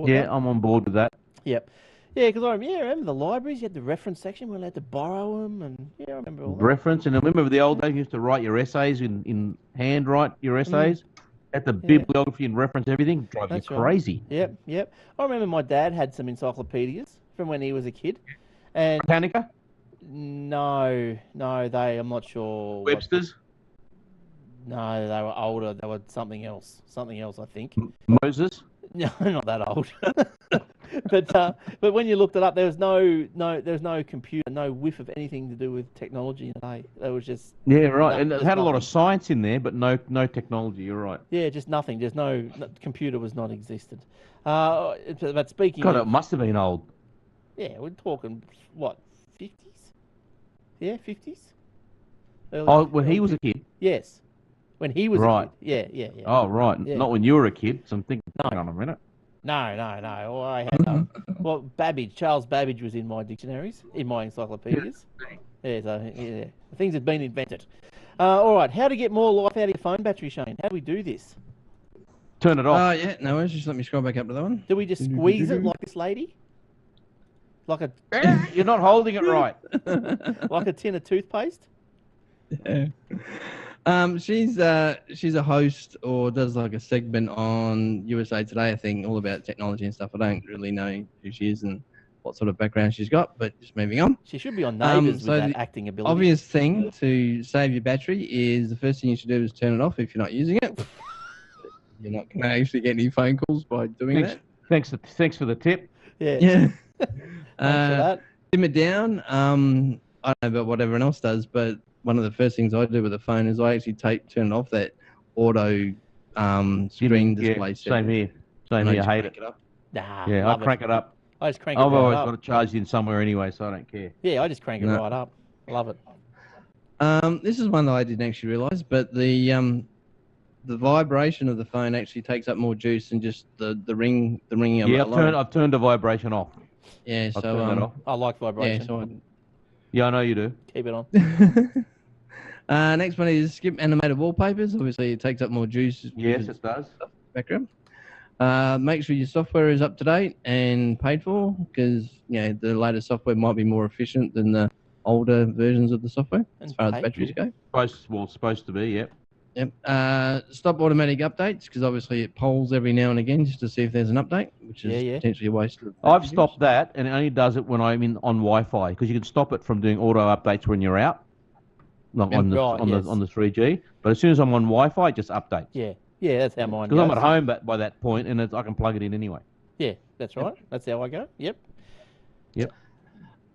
Yeah, I'm on board with that. Yep. Yeah, because I remember the libraries. You had the reference section. We were allowed to borrow them, and yeah, I remember all that. Reference, and I remember the old days you used to write your essays in handwrite your essays. At the bibliography and reference everything drives you crazy. Right. Yep. I remember my dad had some encyclopedias from when he was a kid, and Britannica? No, I'm not sure. Webster's? No, they were older. They were something else, I think. Moses? No, not that old. But when you looked it up, there was no computer, no whiff of anything to do with technology today. It was just and it had a lot of science in there, but no technology. You're right. Yeah, just nothing. Just no computer was not existed. But speaking, God, it must have been old. Yeah, we're talking what, 50s? Yeah, 50s. When he was a kid. Yes, when he was a kid. Yeah. Oh, right. Yeah. Not when you were a kid. So I'm thinking, hang on a minute. No. Well, I had Charles Babbage was in my dictionaries, in my encyclopedias. Yeah, so things have been invented. All right, how to get more life out of your phone battery, Shane? How do we do this? Turn it off. Yeah, no worries. Just let me scroll back up to that one. Do we just squeeze it like this lady? Like a You're not holding it right. like a tin of toothpaste? Yeah. She's a host or does like a segment on USA Today, I think, all about technology and stuff. I don't really know who she is, and what sort of background she's got, but just moving on. She should be on Neighbours so with that the acting ability. Obvious thing to save your battery is the first thing you should do is turn it off if you're not using it. You're not going to actually get any phone calls by doing that. Thanks for the tip. Yeah. Yeah. Thanks for that. Dim it down. I don't know about what everyone else does, but one of the first things I do with the phone is I actually turn off that auto screen display setting. Same here. Same here. I hate it. Nah, Yeah, I crank it up. I just crank it I've right always up. got it charged in somewhere anyway, so I don't care. Yeah, I just crank it right up. Love it. This is one that I didn't actually realise, but the vibration of the phone actually takes up more juice than just the ringing of it. Yeah, I've turned the vibration off. Yeah, I've turned that off. I like vibration. Yeah, I know you do. Keep it on. Next one is skip animated wallpapers. Obviously, it takes up more juice. Yes, it does. Background. Make sure your software is up to date and paid for, because the latest software might be more efficient than the older versions of the software as far as batteries go. Supposed to be, yep. Yep. Stop automatic updates, because obviously it polls every now and again just to see if there's an update, which is potentially a waste of battery I've stopped that, and it only does it when I'm on Wi-Fi, because you can stop it from doing auto updates when you're out, on the 3G. But as soon as I'm on Wi-Fi, it just updates. Yeah, that's how mine goes. Because I'm at home by that point, and I can plug it in anyway. Yeah, that's right. That's how I go. Yep.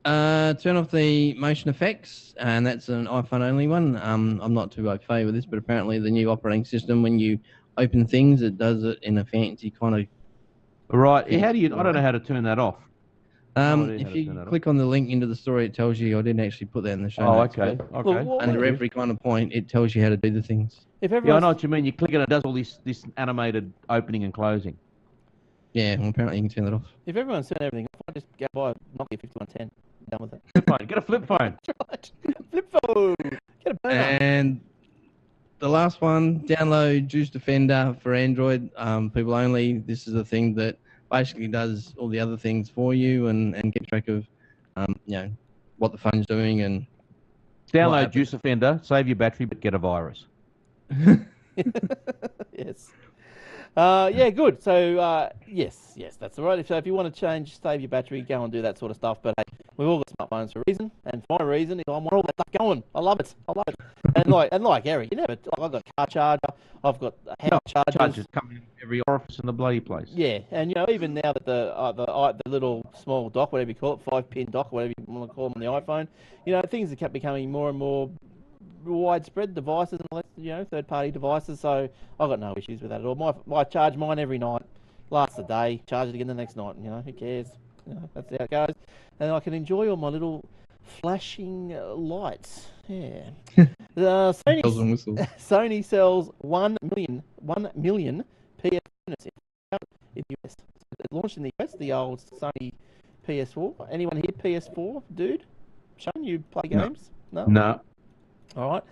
Turn off the motion effects, and that's an iPhone only one. I'm not too au fait with this, but apparently the new operating system, when you open things, it does it in a fancy kind of... Right. How do you... I don't know how to turn that off. If you click on the link into the story, it tells you. I didn't actually put that in the show notes. Okay. Under every kind of point, it tells you how to do the things. I know what you mean. You click it, and it does all this animated opening and closing. Yeah, well, apparently you can turn that off. If everyone's turned everything off, I just go buy a Nokia 5110. Done with it. Flip phone. Get a flip phone. That's right. Flip phone. Get a burner. And the last one, download Juice Defender for Android. People only. This is a thing that basically does all the other things for you and keep track of, what the phone's doing and. Download Juice Defender. Save your battery, but get a virus. Yes. Yeah, good. So, yes, that's all right. So if you want to save your battery, go and do that sort of stuff. But hey, we've all got smartphones for a reason, and my reason is I want all that stuff going. I love it. And like Harry, I've got car charger, I've got house chargers coming in every orifice in the bloody place. Yeah, and even now that the little small dock, whatever you call it, 5-pin dock, whatever you want to call them on the iPhone, things are kept becoming more and more widespread devices and all that, third-party devices. So I've got no issues with that at all. I charge mine every night, lasts a day, charge it again the next night. Who cares? That's how it goes. And I can enjoy all my little flashing lights. Yeah. Sony sells 1 million PS units in the US. It launched in the US, the old Sony PS4. Anyone here PS4, dude? Shane, you play games? No. All right.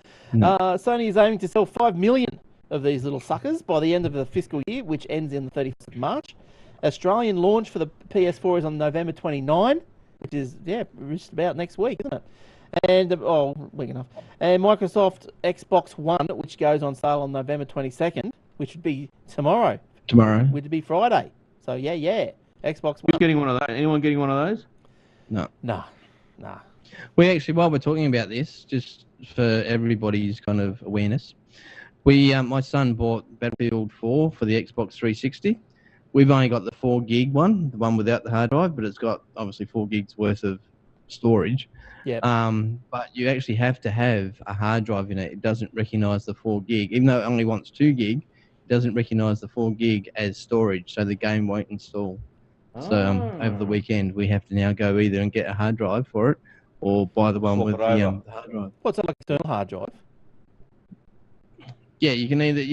Sony is aiming to sell 5 million of these little suckers by the end of the fiscal year, which ends in the 31st of March. Australian launch for the PS4 is on November 29, which is, just about next week, isn't it? And, week enough. And Microsoft Xbox One, which goes on sale on November 22nd, which would be tomorrow. Which would be Friday. So, yeah. Xbox One. Who's getting one of those? Anyone getting one of those? No. Nah. We actually, while we're talking about this, just for everybody's kind of awareness, my son bought Battlefield 4 for the Xbox 360. We've only got the 4 gig one, the one without the hard drive, but it's got obviously 4 gigs worth of storage. Yeah. But you actually have to have a hard drive in it. It doesn't recognize the 4 gig, even though it only wants 2 gig. It doesn't recognize the 4 gig as storage, so the game won't install. So over the weekend, we have to now go either and get a hard drive for it, or buy the one with the hard drive. What's that, like external hard drive? Yeah, you can either,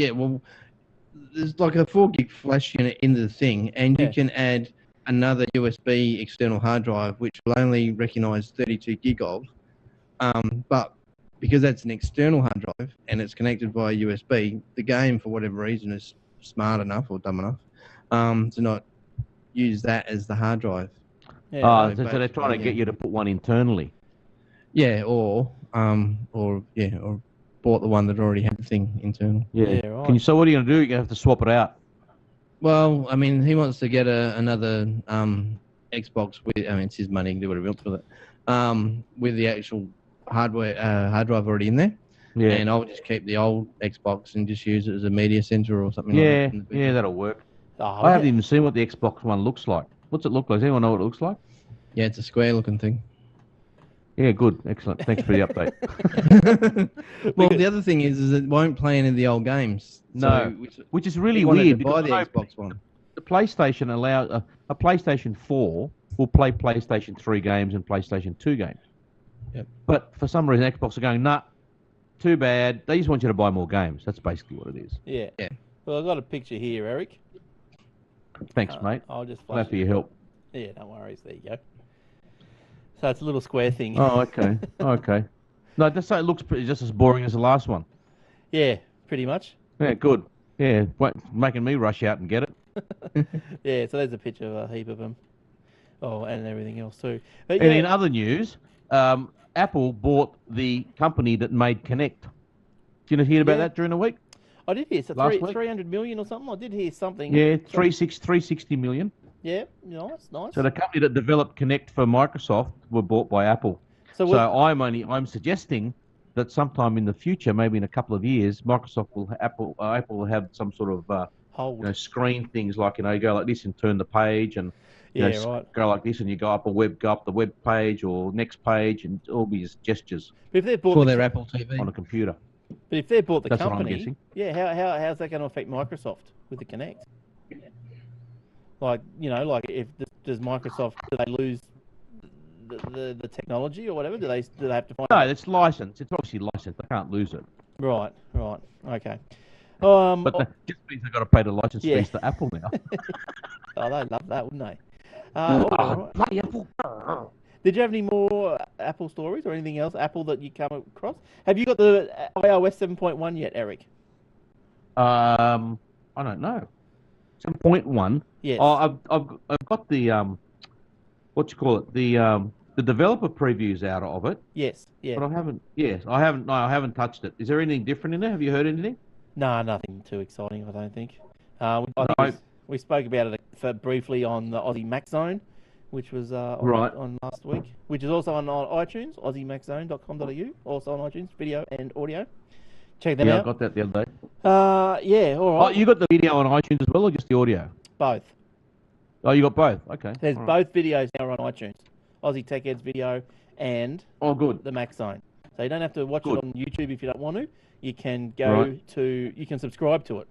there's like a 4 gig flash unit in the thing, and you can add another USB external hard drive, which will only recognize 32 gig of. But because that's an external hard drive and it's connected via USB, the game, for whatever reason, is smart enough or dumb enough to not use that as the hard drive. So they're trying to get you to put one internally. Yeah, or bought the one that already had the thing internal. Yeah, right. So what are you going to do? You're going to have to swap it out. Well, I mean, he wants to get another Xbox with. I mean, it's his money. He can do whatever he wants with it. With the actual hard drive already in there. Yeah. And I'll just keep the old Xbox and just use it as a media center or something Yeah, like that. in the yeah, that'll work. Oh, I haven't even seen what the Xbox One looks like. What's it look like? Does anyone know what it looks like? Yeah, it's a square-looking thing. Yeah, good, excellent. Thanks for the update. Well, the other thing is it won't play any of the old games. No, which is really we wanted weird to buy because the Xbox One. the PlayStation allows a PlayStation 4 will play PlayStation 3 games and PlayStation 2 games. Yep. But for some reason, Xbox are going, nah, too bad. They just want you to buy more games. That's basically what it is. Yeah. Yeah. Well, I've got a picture here, Eric. Thanks, mate. I'll just Glad flash for it. your help. Yeah, no worries. There you go. So it's a little square thing. Oh, okay. Okay. No, just so it looks just as boring as the last one. Yeah, pretty much. Yeah, good. Yeah, making me rush out and get it. Yeah, so there's a picture of a heap of them. Oh, and everything else too. But And yeah, in other news, Apple bought the company that made Connect. Did you hear about that during the week? I did hear so last week? 300 million or something. I did hear something. Yeah, 360 million. Yeah, nice. So the company that developed Connect for Microsoft were bought by Apple. So I'm suggesting that sometime in the future, maybe in a couple of years, Apple will have some sort of hold. screen things like you go like this and turn the page and right. go like this and you go up the web page or next page and all these gestures But if they bought For their Apple TV. on a computer. But if they bought the That's what I'm company, guessing. yeah, how's that going to affect Microsoft with the Kinect? Like, if does Microsoft, do they lose the technology or whatever? Do they have to find? No, it's licensed. It's obviously licensed. They can't lose it. Right, okay. But that just means they've got to pay the license fees to Apple now. Oh, they'd love that, wouldn't they? All right. Bloody Apple. Did you have any more Apple stories or anything else Apple that you come across? Have you got the iOS 7.1 yet, Eric? I don't know. 7.1. Yes. Oh, I've got the what you call it, the developer previews out of it. Yes. Yeah. But I haven't. Yes, I haven't. No, I haven't touched it. Is there anything different in there? Have you heard anything? No, nothing too exciting, I don't think. I think we spoke about it briefly on the Aussie Mac Zone, which was on last week, which is also on iTunes, aussiemaczone.com.au, also on iTunes, video and audio. Check them out. Yeah, I got that the other day. Yeah, all right. Oh, you got the video on iTunes as well, or just the audio? Both. Oh, you got both. Okay. There's all right. both videos now on iTunes. Aussie Tech Heads video and good. the Mac Zone. So you don't have to watch Good. it on YouTube if you don't want to. You can go you can subscribe to it.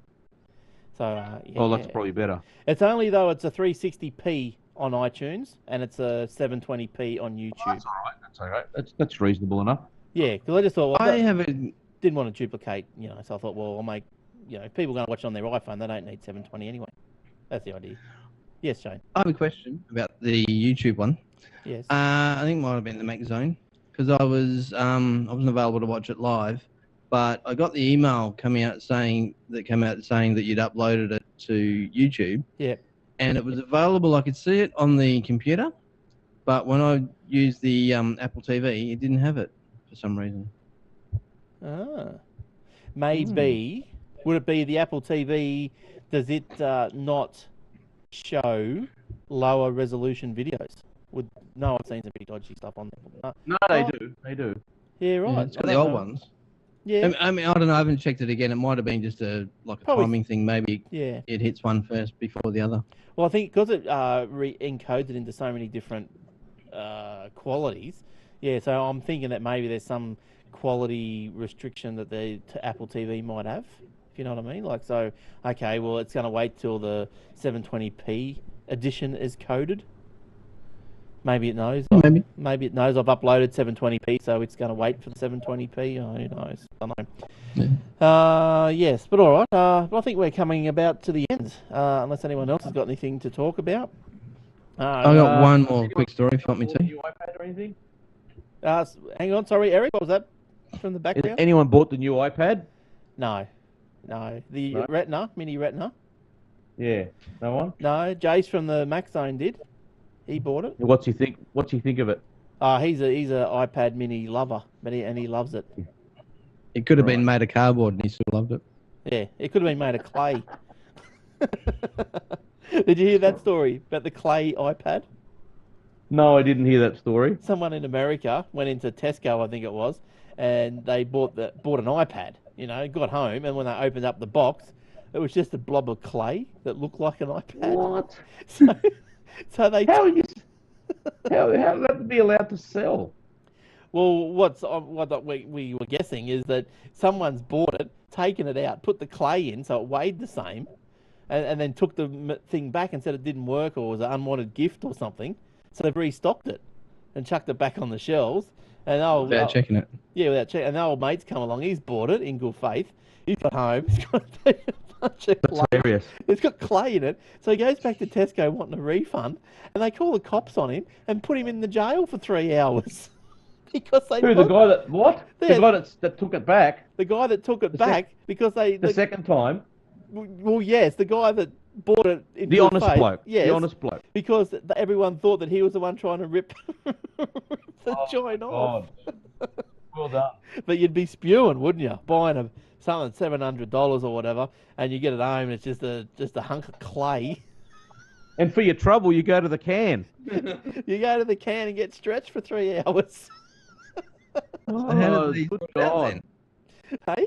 So That's probably better. It's only though it's a 360p on iTunes and it's a 720p on YouTube. That's all right. That's all right. That's reasonable enough. Yeah, because I just thought I didn't want to duplicate, so I thought, well, I'll make, if people are going to watch it on their iPhone, they don't need 720 anyway. That's the idea. Yes, Shane. I have a question about the YouTube one. Yes. I think it might have been the Mac Zone because I wasn't available to watch it live, but I got the email coming out saying that you'd uploaded it to YouTube. Yeah. And it was available. I could see it on the computer, but when I used the Apple TV, it didn't have it for some reason. Maybe. Would it be the Apple TV? Does it not show lower resolution videos? No, I've seen some pretty dodgy stuff on there. No, they do. They do. Yeah, right. Yeah, it's got the old ones. Yeah. I mean, I don't know. I haven't checked it again. It might have been just a timing thing. Maybe it hits one first before the other. Well, I think because it encodes it into so many different qualities. Yeah, so I'm thinking that maybe there's some quality restriction that the Apple TV might have, if you know what I mean. Like, so, okay, well, it's going to wait till the 720p edition is coded. Maybe it knows. Maybe it knows I've uploaded 720p, so it's going to wait for the 720p. Oh, who knows? I don't know. Yeah. Yes, but all right. I think we're coming about to the end, unless anyone else has got anything to talk about. I got one more quick story if you want me to. New iPad or anything? Hang on, sorry, Eric. What was that from the background? Has anyone bought the new iPad? No. The Retina, mini Retina. Yeah. No one? No, Jace from the Mac Zone did. He bought it. What's he think? What's he think of it? He's a iPad mini lover, and he loves it. It could have been made of cardboard and he still loved it. Yeah, it could have been made of clay. Did you hear that story about the clay iPad? No, I didn't hear that story. Someone in America went into Tesco, I think it was, and they bought an iPad. You know, got home, and when they opened up the box, it was just a blob of clay that looked like an iPad. What? So, so they. How would that be allowed to sell? Well, what we were guessing is that someone's bought it, taken it out, put the clay in so it weighed the same, and then took the thing back and said it didn't work or was an unwanted gift or something. So they've restocked it and chucked it back on the shelves. And Without checking it. Yeah, without checking. And the old mate's come along. He's bought it in good faith. He's got home. He's got a bunch of clay. That's hilarious. It's got clay in it. So he goes back to Tesco wanting a refund, and they call the cops on him and put him in the jail for 3 hours. Because they Who, the guy that, what? Yeah. The guy that took it back The guy that took it back because the second time? Well, yes, the guy that bought it in The good honest faith, bloke. Yes, The honest bloke. because everyone thought that he was the one trying to rip the joint off. Well done. But you'd be spewing, wouldn't you? Buying something $700 or whatever, and you get it home, and it's just a hunk of clay. And for your trouble, you go to the can. You go to the can and get stretched for 3 hours. So how did they good sort it out God. then? Hey?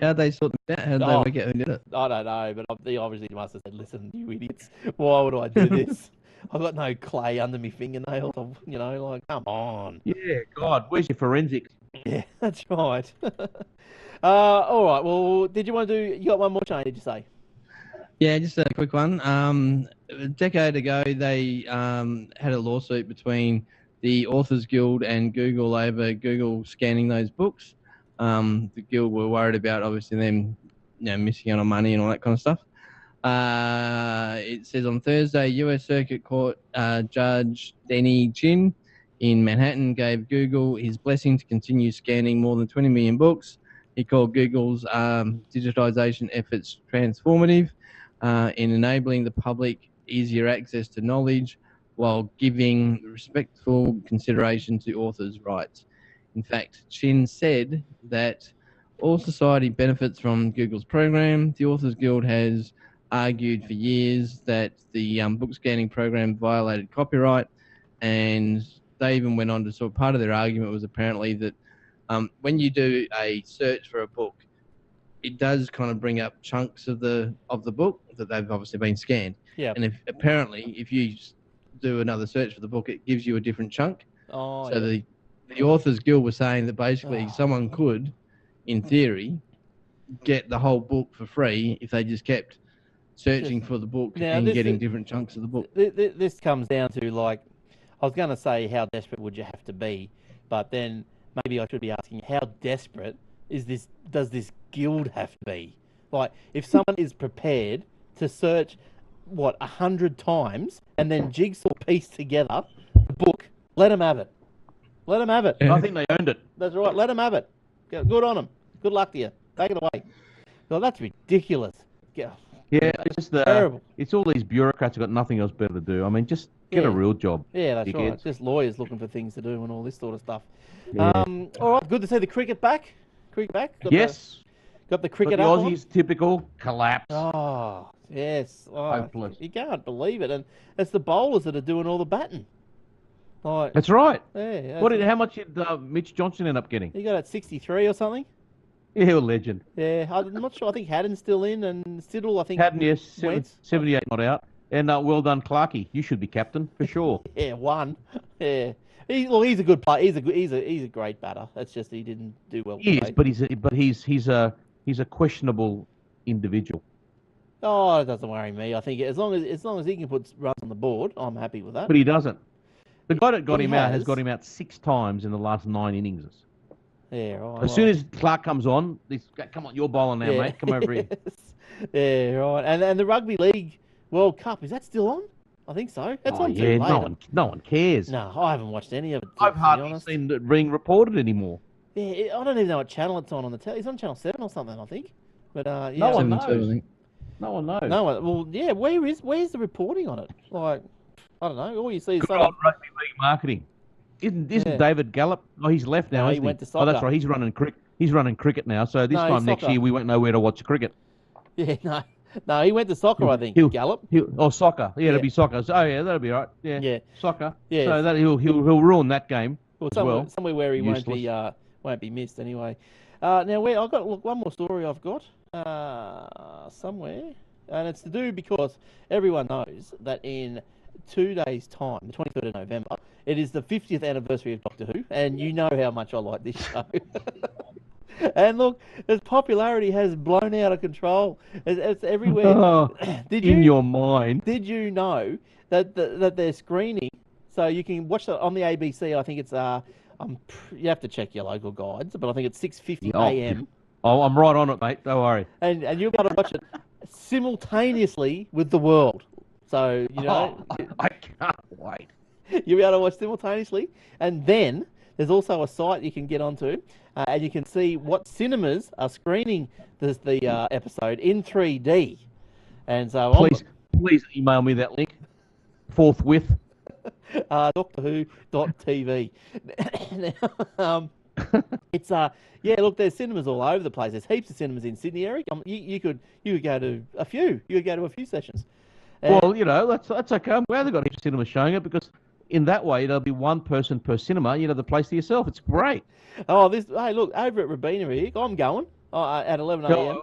How did they sort it out? How did they work out who did it? I don't know, but they obviously must have said, "Listen, you idiots, why would I do this? I've got no clay under my fingernails. You know, like, come on." Yeah, God, where's your forensics? Yeah, that's right. All right. Well, did you want to do? You got one more, Shane? Did you say? Yeah, just a quick one. A decade ago, they had a lawsuit between the Authors Guild and Google over Google scanning those books. The Guild were worried about, obviously, them missing out on money and all that kind of stuff. It says on Thursday, U.S. Circuit Court Judge Denny Chin in Manhattan gave Google his blessing to continue scanning more than 20 million books. He called Google's digitization efforts transformative in enabling the public easier access to knowledge while giving respectful consideration to authors' rights. In fact, Chin said that all society benefits from Google's program. The Authors Guild has argued for years that the book scanning program violated copyright, and they even went on to sort of part of their argument was apparently that when you do a search for a book, it does kind of bring up chunks of the book that they've obviously been scanned. Yeah. And if you do another search for the book, it gives you a different chunk. Oh, So yeah. the Authors Guild was saying that basically someone could, in theory, get the whole book for free if they just kept searching for the book Now, and this getting is- different chunks of the book. This comes down to, like, I was going to say how desperate would you have to be, but then maybe I should be asking how desperate does this guild have to be? Like, if someone is prepared to search 100 times and then jigsaw piece together the book, let them have it. Let them have it. I think they owned it. That's right. Let them have it. Good on them. Good luck to you. Take it away. Well, that's ridiculous. Yeah, it's just Terrible. it's all these bureaucrats who've got nothing else better to do. I mean, just get a Yeah. real job. Yeah, that's right. dickheads. Just lawyers looking for things to do and all this sort of stuff. Yeah. All right. Good to see the cricket back. Cricket back. Yes, Got the but cricket the up on? Aussies, typical collapse. Oh, yes. Oh, Hopeless. you can't believe it. And it's the bowlers that are doing all the batting. Like, That's right. yeah. How much did Mitch Johnson end up getting? He got at 63 or something? Yeah, a legend. Yeah, I'm not sure. I think Haddon's still in and Siddle, I think. Hadden, yes, went. 78 not out. And well done, Clarkey. You should be captain for sure. Yeah, one. Yeah. He's a good player. He's a great batter. That's just he didn't do well He is, today. but he's a questionable individual. Oh, it doesn't worry me. I think as long as he can put runs on the board, I'm happy with that. But he doesn't. The guy that got He him out has has. got him out 6 times in the last 9 innings. Yeah, right. As soon as Clark comes on, come on, you're bowling now, mate. Come over here. Yeah, right. And the Rugby League World Cup, is that still on? I think so. That's on too late. No one cares. No, I haven't watched any of it. I've to be hardly honest. seen it being reported anymore. Yeah, I don't even know what channel it's on the telly. It's on Channel 7 or something, I think. But yeah. No one 72, I knows. think. No one knows. No one. Well, yeah. Where's the reporting on it? Like, I don't know. All you see is Good someone. old rugby league marketing. Isn't Yeah. David Gallup? Oh, he's left now. No, he Isn't went to Oh, that's soccer. right. He's running cricket now. So this No, time next soccer. year we won't know where to watch cricket. Yeah, no. No, he went to soccer, I think. Gallup. Or soccer. Yeah, Yeah. it'll be soccer. So, oh yeah, that'll be right. Yeah. Yeah. Soccer. Yeah. So that he'll ruin that game Well, as well. somewhere where he Useless. won't be missed anyway. Now, where I've got one more story I've got somewhere, and it's to do because everyone knows that in 2 days' time, the 23rd of November, it is the 50th anniversary of Doctor Who, and you know how much I like this show. And look, its popularity has blown out of control. It's everywhere. In your mind. Did you know that they're screening? So you can watch it on the ABC. I think it's you have to check your local guides, but I think it's 6:50 a.m. Oh, I'm right on it, mate. Don't worry. And you'll be able to watch it simultaneously with the world. So you know, I can't wait. You'll be able to watch simultaneously, and then there's also a site you can get onto, and you can see what cinemas are screening the episode in 3D. And so, please email me that link forthwith. DoctorWho.tv. Now, it's yeah. Look, there's cinemas all over the place. There's heaps of cinemas in Sydney, Eric. You could go to a few. You could go to a few sessions. Well, you know, that's okay. I'm glad they've got heaps of cinemas showing it, because in that way there'll be one person per cinema. You know, the place to yourself. It's great. Oh, hey, look, over at Robina, Eric, I'm going at 11 a.m.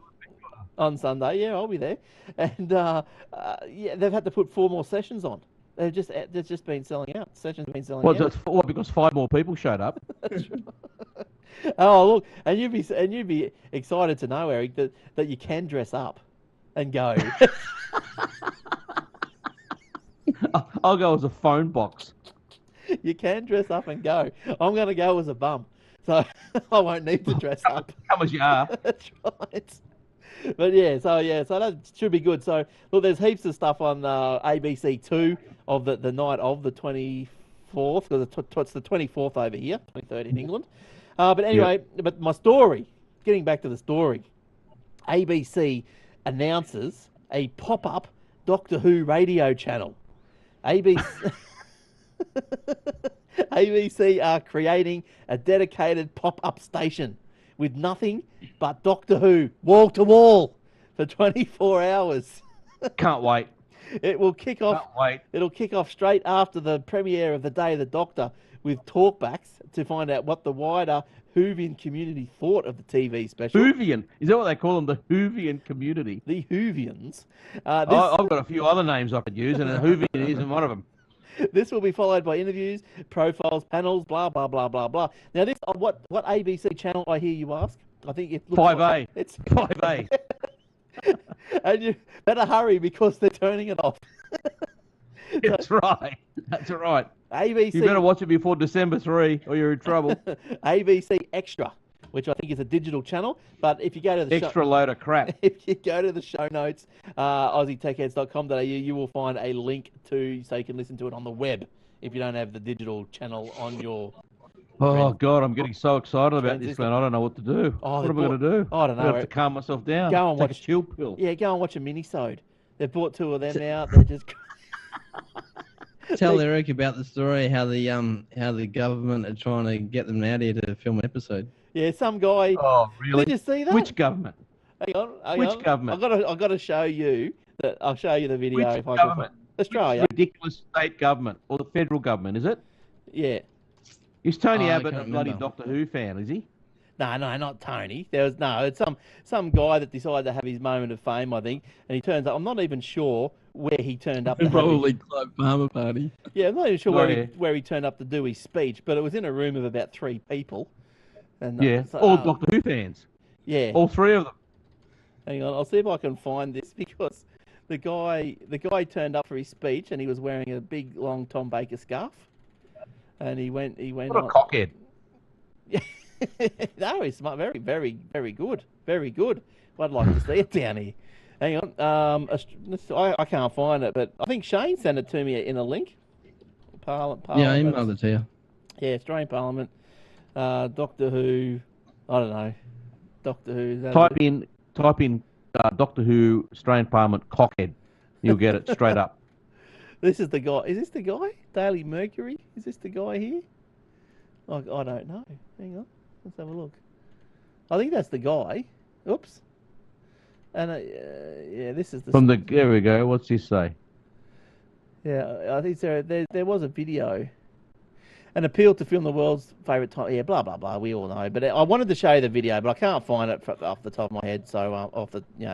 on Sunday. Yeah, I'll be there. And yeah, they've had to put 4 more sessions on. They've just been selling out. Sessions have been selling out. Well, because 5 more people showed up. That's right. Oh, look, and you'd be excited to know, Eric, that you can dress up and go. I'll go as a phone box. You can dress up and go. I'm going to go as a bum, so I won't need to dress up. Come as you are. That's right. But so that should be good. So look, there's heaps of stuff on ABC 2 of the night of the 24th, because it's the 24th over here, 23rd in England. But anyway, But my story, getting back to the story, ABC announces a pop-up Doctor Who radio channel. ABC are creating a dedicated pop-up station with nothing but Doctor Who, wall to wall, for 24 hours. Can't wait. It will kick off. Can't wait. It'll kick off straight after the premiere of The Day of the Doctor, with talkbacks to find out what the wider Whovian community thought of the TV special. Whovian? Is that what they call them? The Whovian community? The Whovians. I've got a few other names I could use, and a Whovian isn't one of them. This will be followed by interviews, profiles, panels, blah, blah, blah, blah, blah. Now, this what ABC channel, I hear you ask? I think it looks 5A. It's 5A. And you better hurry, because they're turning it off. That's right. That's right. ABC. You better watch it before December 3, or you're in trouble. ABC Extra, which I think is a digital channel. But if you go to the extra load of crap. If you go to the show notes, aussietechheads.com.au, you will find a link so you can listen to it on the web if you don't have the digital channel on your. Oh God, I'm getting so excited about this, man. I don't know what to do. What am I going to do? I don't know. I have to calm myself down. Go and watch a chill pill. Yeah, go and watch a mini-sode. They've brought 2 of them out. They're just. Tell Eric about the story how the government are trying to get them out here to film an episode. Yeah, some guy. Oh, really? Did you see that? Which government? Hang on. Which government? I've got to show you that. I'll show you the video. Which if I government? Can. Australia. Which ridiculous state government or the federal government? Is it? Yeah. Is Tony I Abbott a can't bloody remember. Doctor Who fan? Is he? No, not Tony. It's some guy that decided to have his moment of fame, I think, and he turns up. I'm not even sure where he turned up. Probably Club Farmer Party. Yeah, I'm not even sure where he turned up to do his speech, but it was in a room of about 3 people. And Yeah, all Doctor Who fans. Yeah, all 3 of them. Hang on, I'll see if I can find this, because the guy turned up for his speech and he was wearing a big long Tom Baker scarf, and he went. What a cockhead! No, he's smart. Very, very, very good. Very good. I'd like to see it down here. Hang on. I can't find it, but I think Shane sent it to me in a link. Parliament. Yeah, I emailed it to you. Yeah, Australian Parliament. Doctor Who. I don't know. Doctor Who. Type in Doctor Who Australian Parliament cockhead. You'll get it straight up. This is the guy. Is this the guy? Daily Mercury? Is this the guy here? I don't know. Hang on. Let's have a look. I think that's the guy. Oops. And yeah, this is the From the there we go. What's this say? Yeah, I think there was a video. An appeal to film the world's favourite time. Yeah, blah blah blah. We all know. But I wanted to show you the video, but I can't find it off the top of my head. So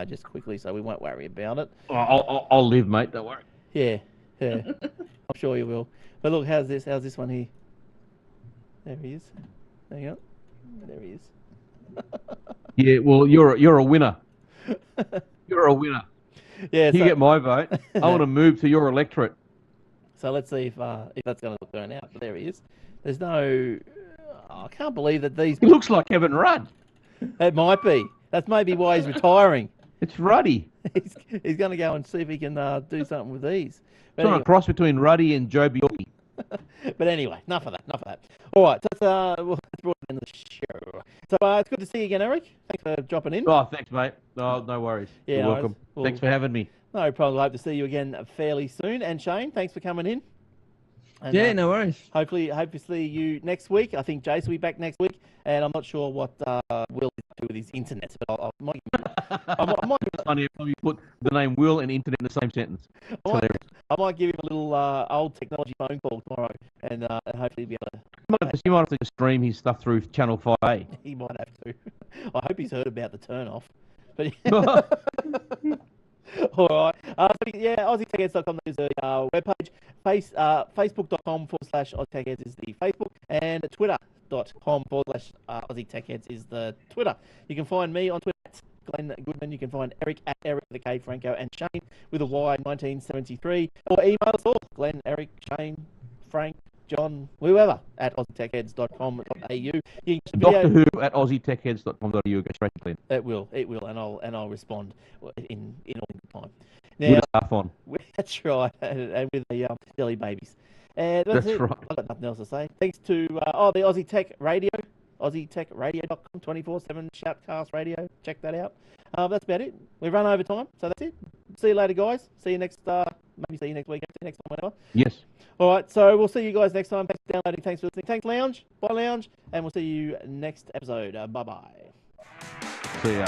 just quickly, so we won't worry about it. I'll live, mate. Don't worry. Yeah. I'm sure you will. But look, how's this one here? There he is. Hang on. There he is. Yeah. Well, you're a winner. You're a winner. Yeah. You get my vote. I want to move to your electorate. So let's see if that's going to turn out. But there he is. There's no. I can't believe that these. He looks like Kevin Rudd. It might be. That's maybe why he's retiring. It's Ruddy. He's going to go and see if he can do something with these. But It's on a cross between Ruddy and Joe Bjorky. But anyway, enough of that. All right, so that's brought it into the show. So it's good to see you again, Eric. Thanks for dropping in. Oh, thanks, mate. No worries. Yeah, You're no welcome. worries. Well, Thanks for having me. No problem. I hope to see you again fairly soon. And Shane, thanks for coming in. And, Yeah, no worries. Hopefully see you next week. I think Jace will be back next week, and I'm not sure what Will is up to with his internet, but I might It's funny if you put the name Will and internet in the same sentence. I might give him a little old technology phone call tomorrow, and hopefully be able to. You might have to just stream his stuff through Channel 5A. He might have to. I hope he's heard about the turn off. But all right. AussieTechHeads.com is the webpage. Facebook.com/AussieTechHeads is the Facebook, and Twitter.com/AussieTechHeads is the Twitter. You can find me on Twitter at Glenn Goodman. You can find Eric at Eric with a K, Franco, and Shane with a Y 1973. Or email us all, Glenn, Eric, Shane, Frank, John, whoever, at AussieTechHeads.com.au. You can Doctor Who at AussieTechHeads.com.au. Go straight to Glenn. It will, and I'll respond in all good time. With Now, a laugh on. that's right, and with the jelly babies. And that's it. right. I've got nothing else to say. Thanks to the Aussie Tech Radio, AussieTechRadio.com, 24/7 Shoutcast Radio. Check that out. That's about it. We've run over time, so that's it. See you later, guys. See you next. Maybe see you next week. Next time, whatever. Yes. All right. So we'll see you guys next time. Thanks for downloading. Thanks for listening. Thanks, Lounge. Bye, Lounge. And we'll see you next episode. Bye bye. See ya.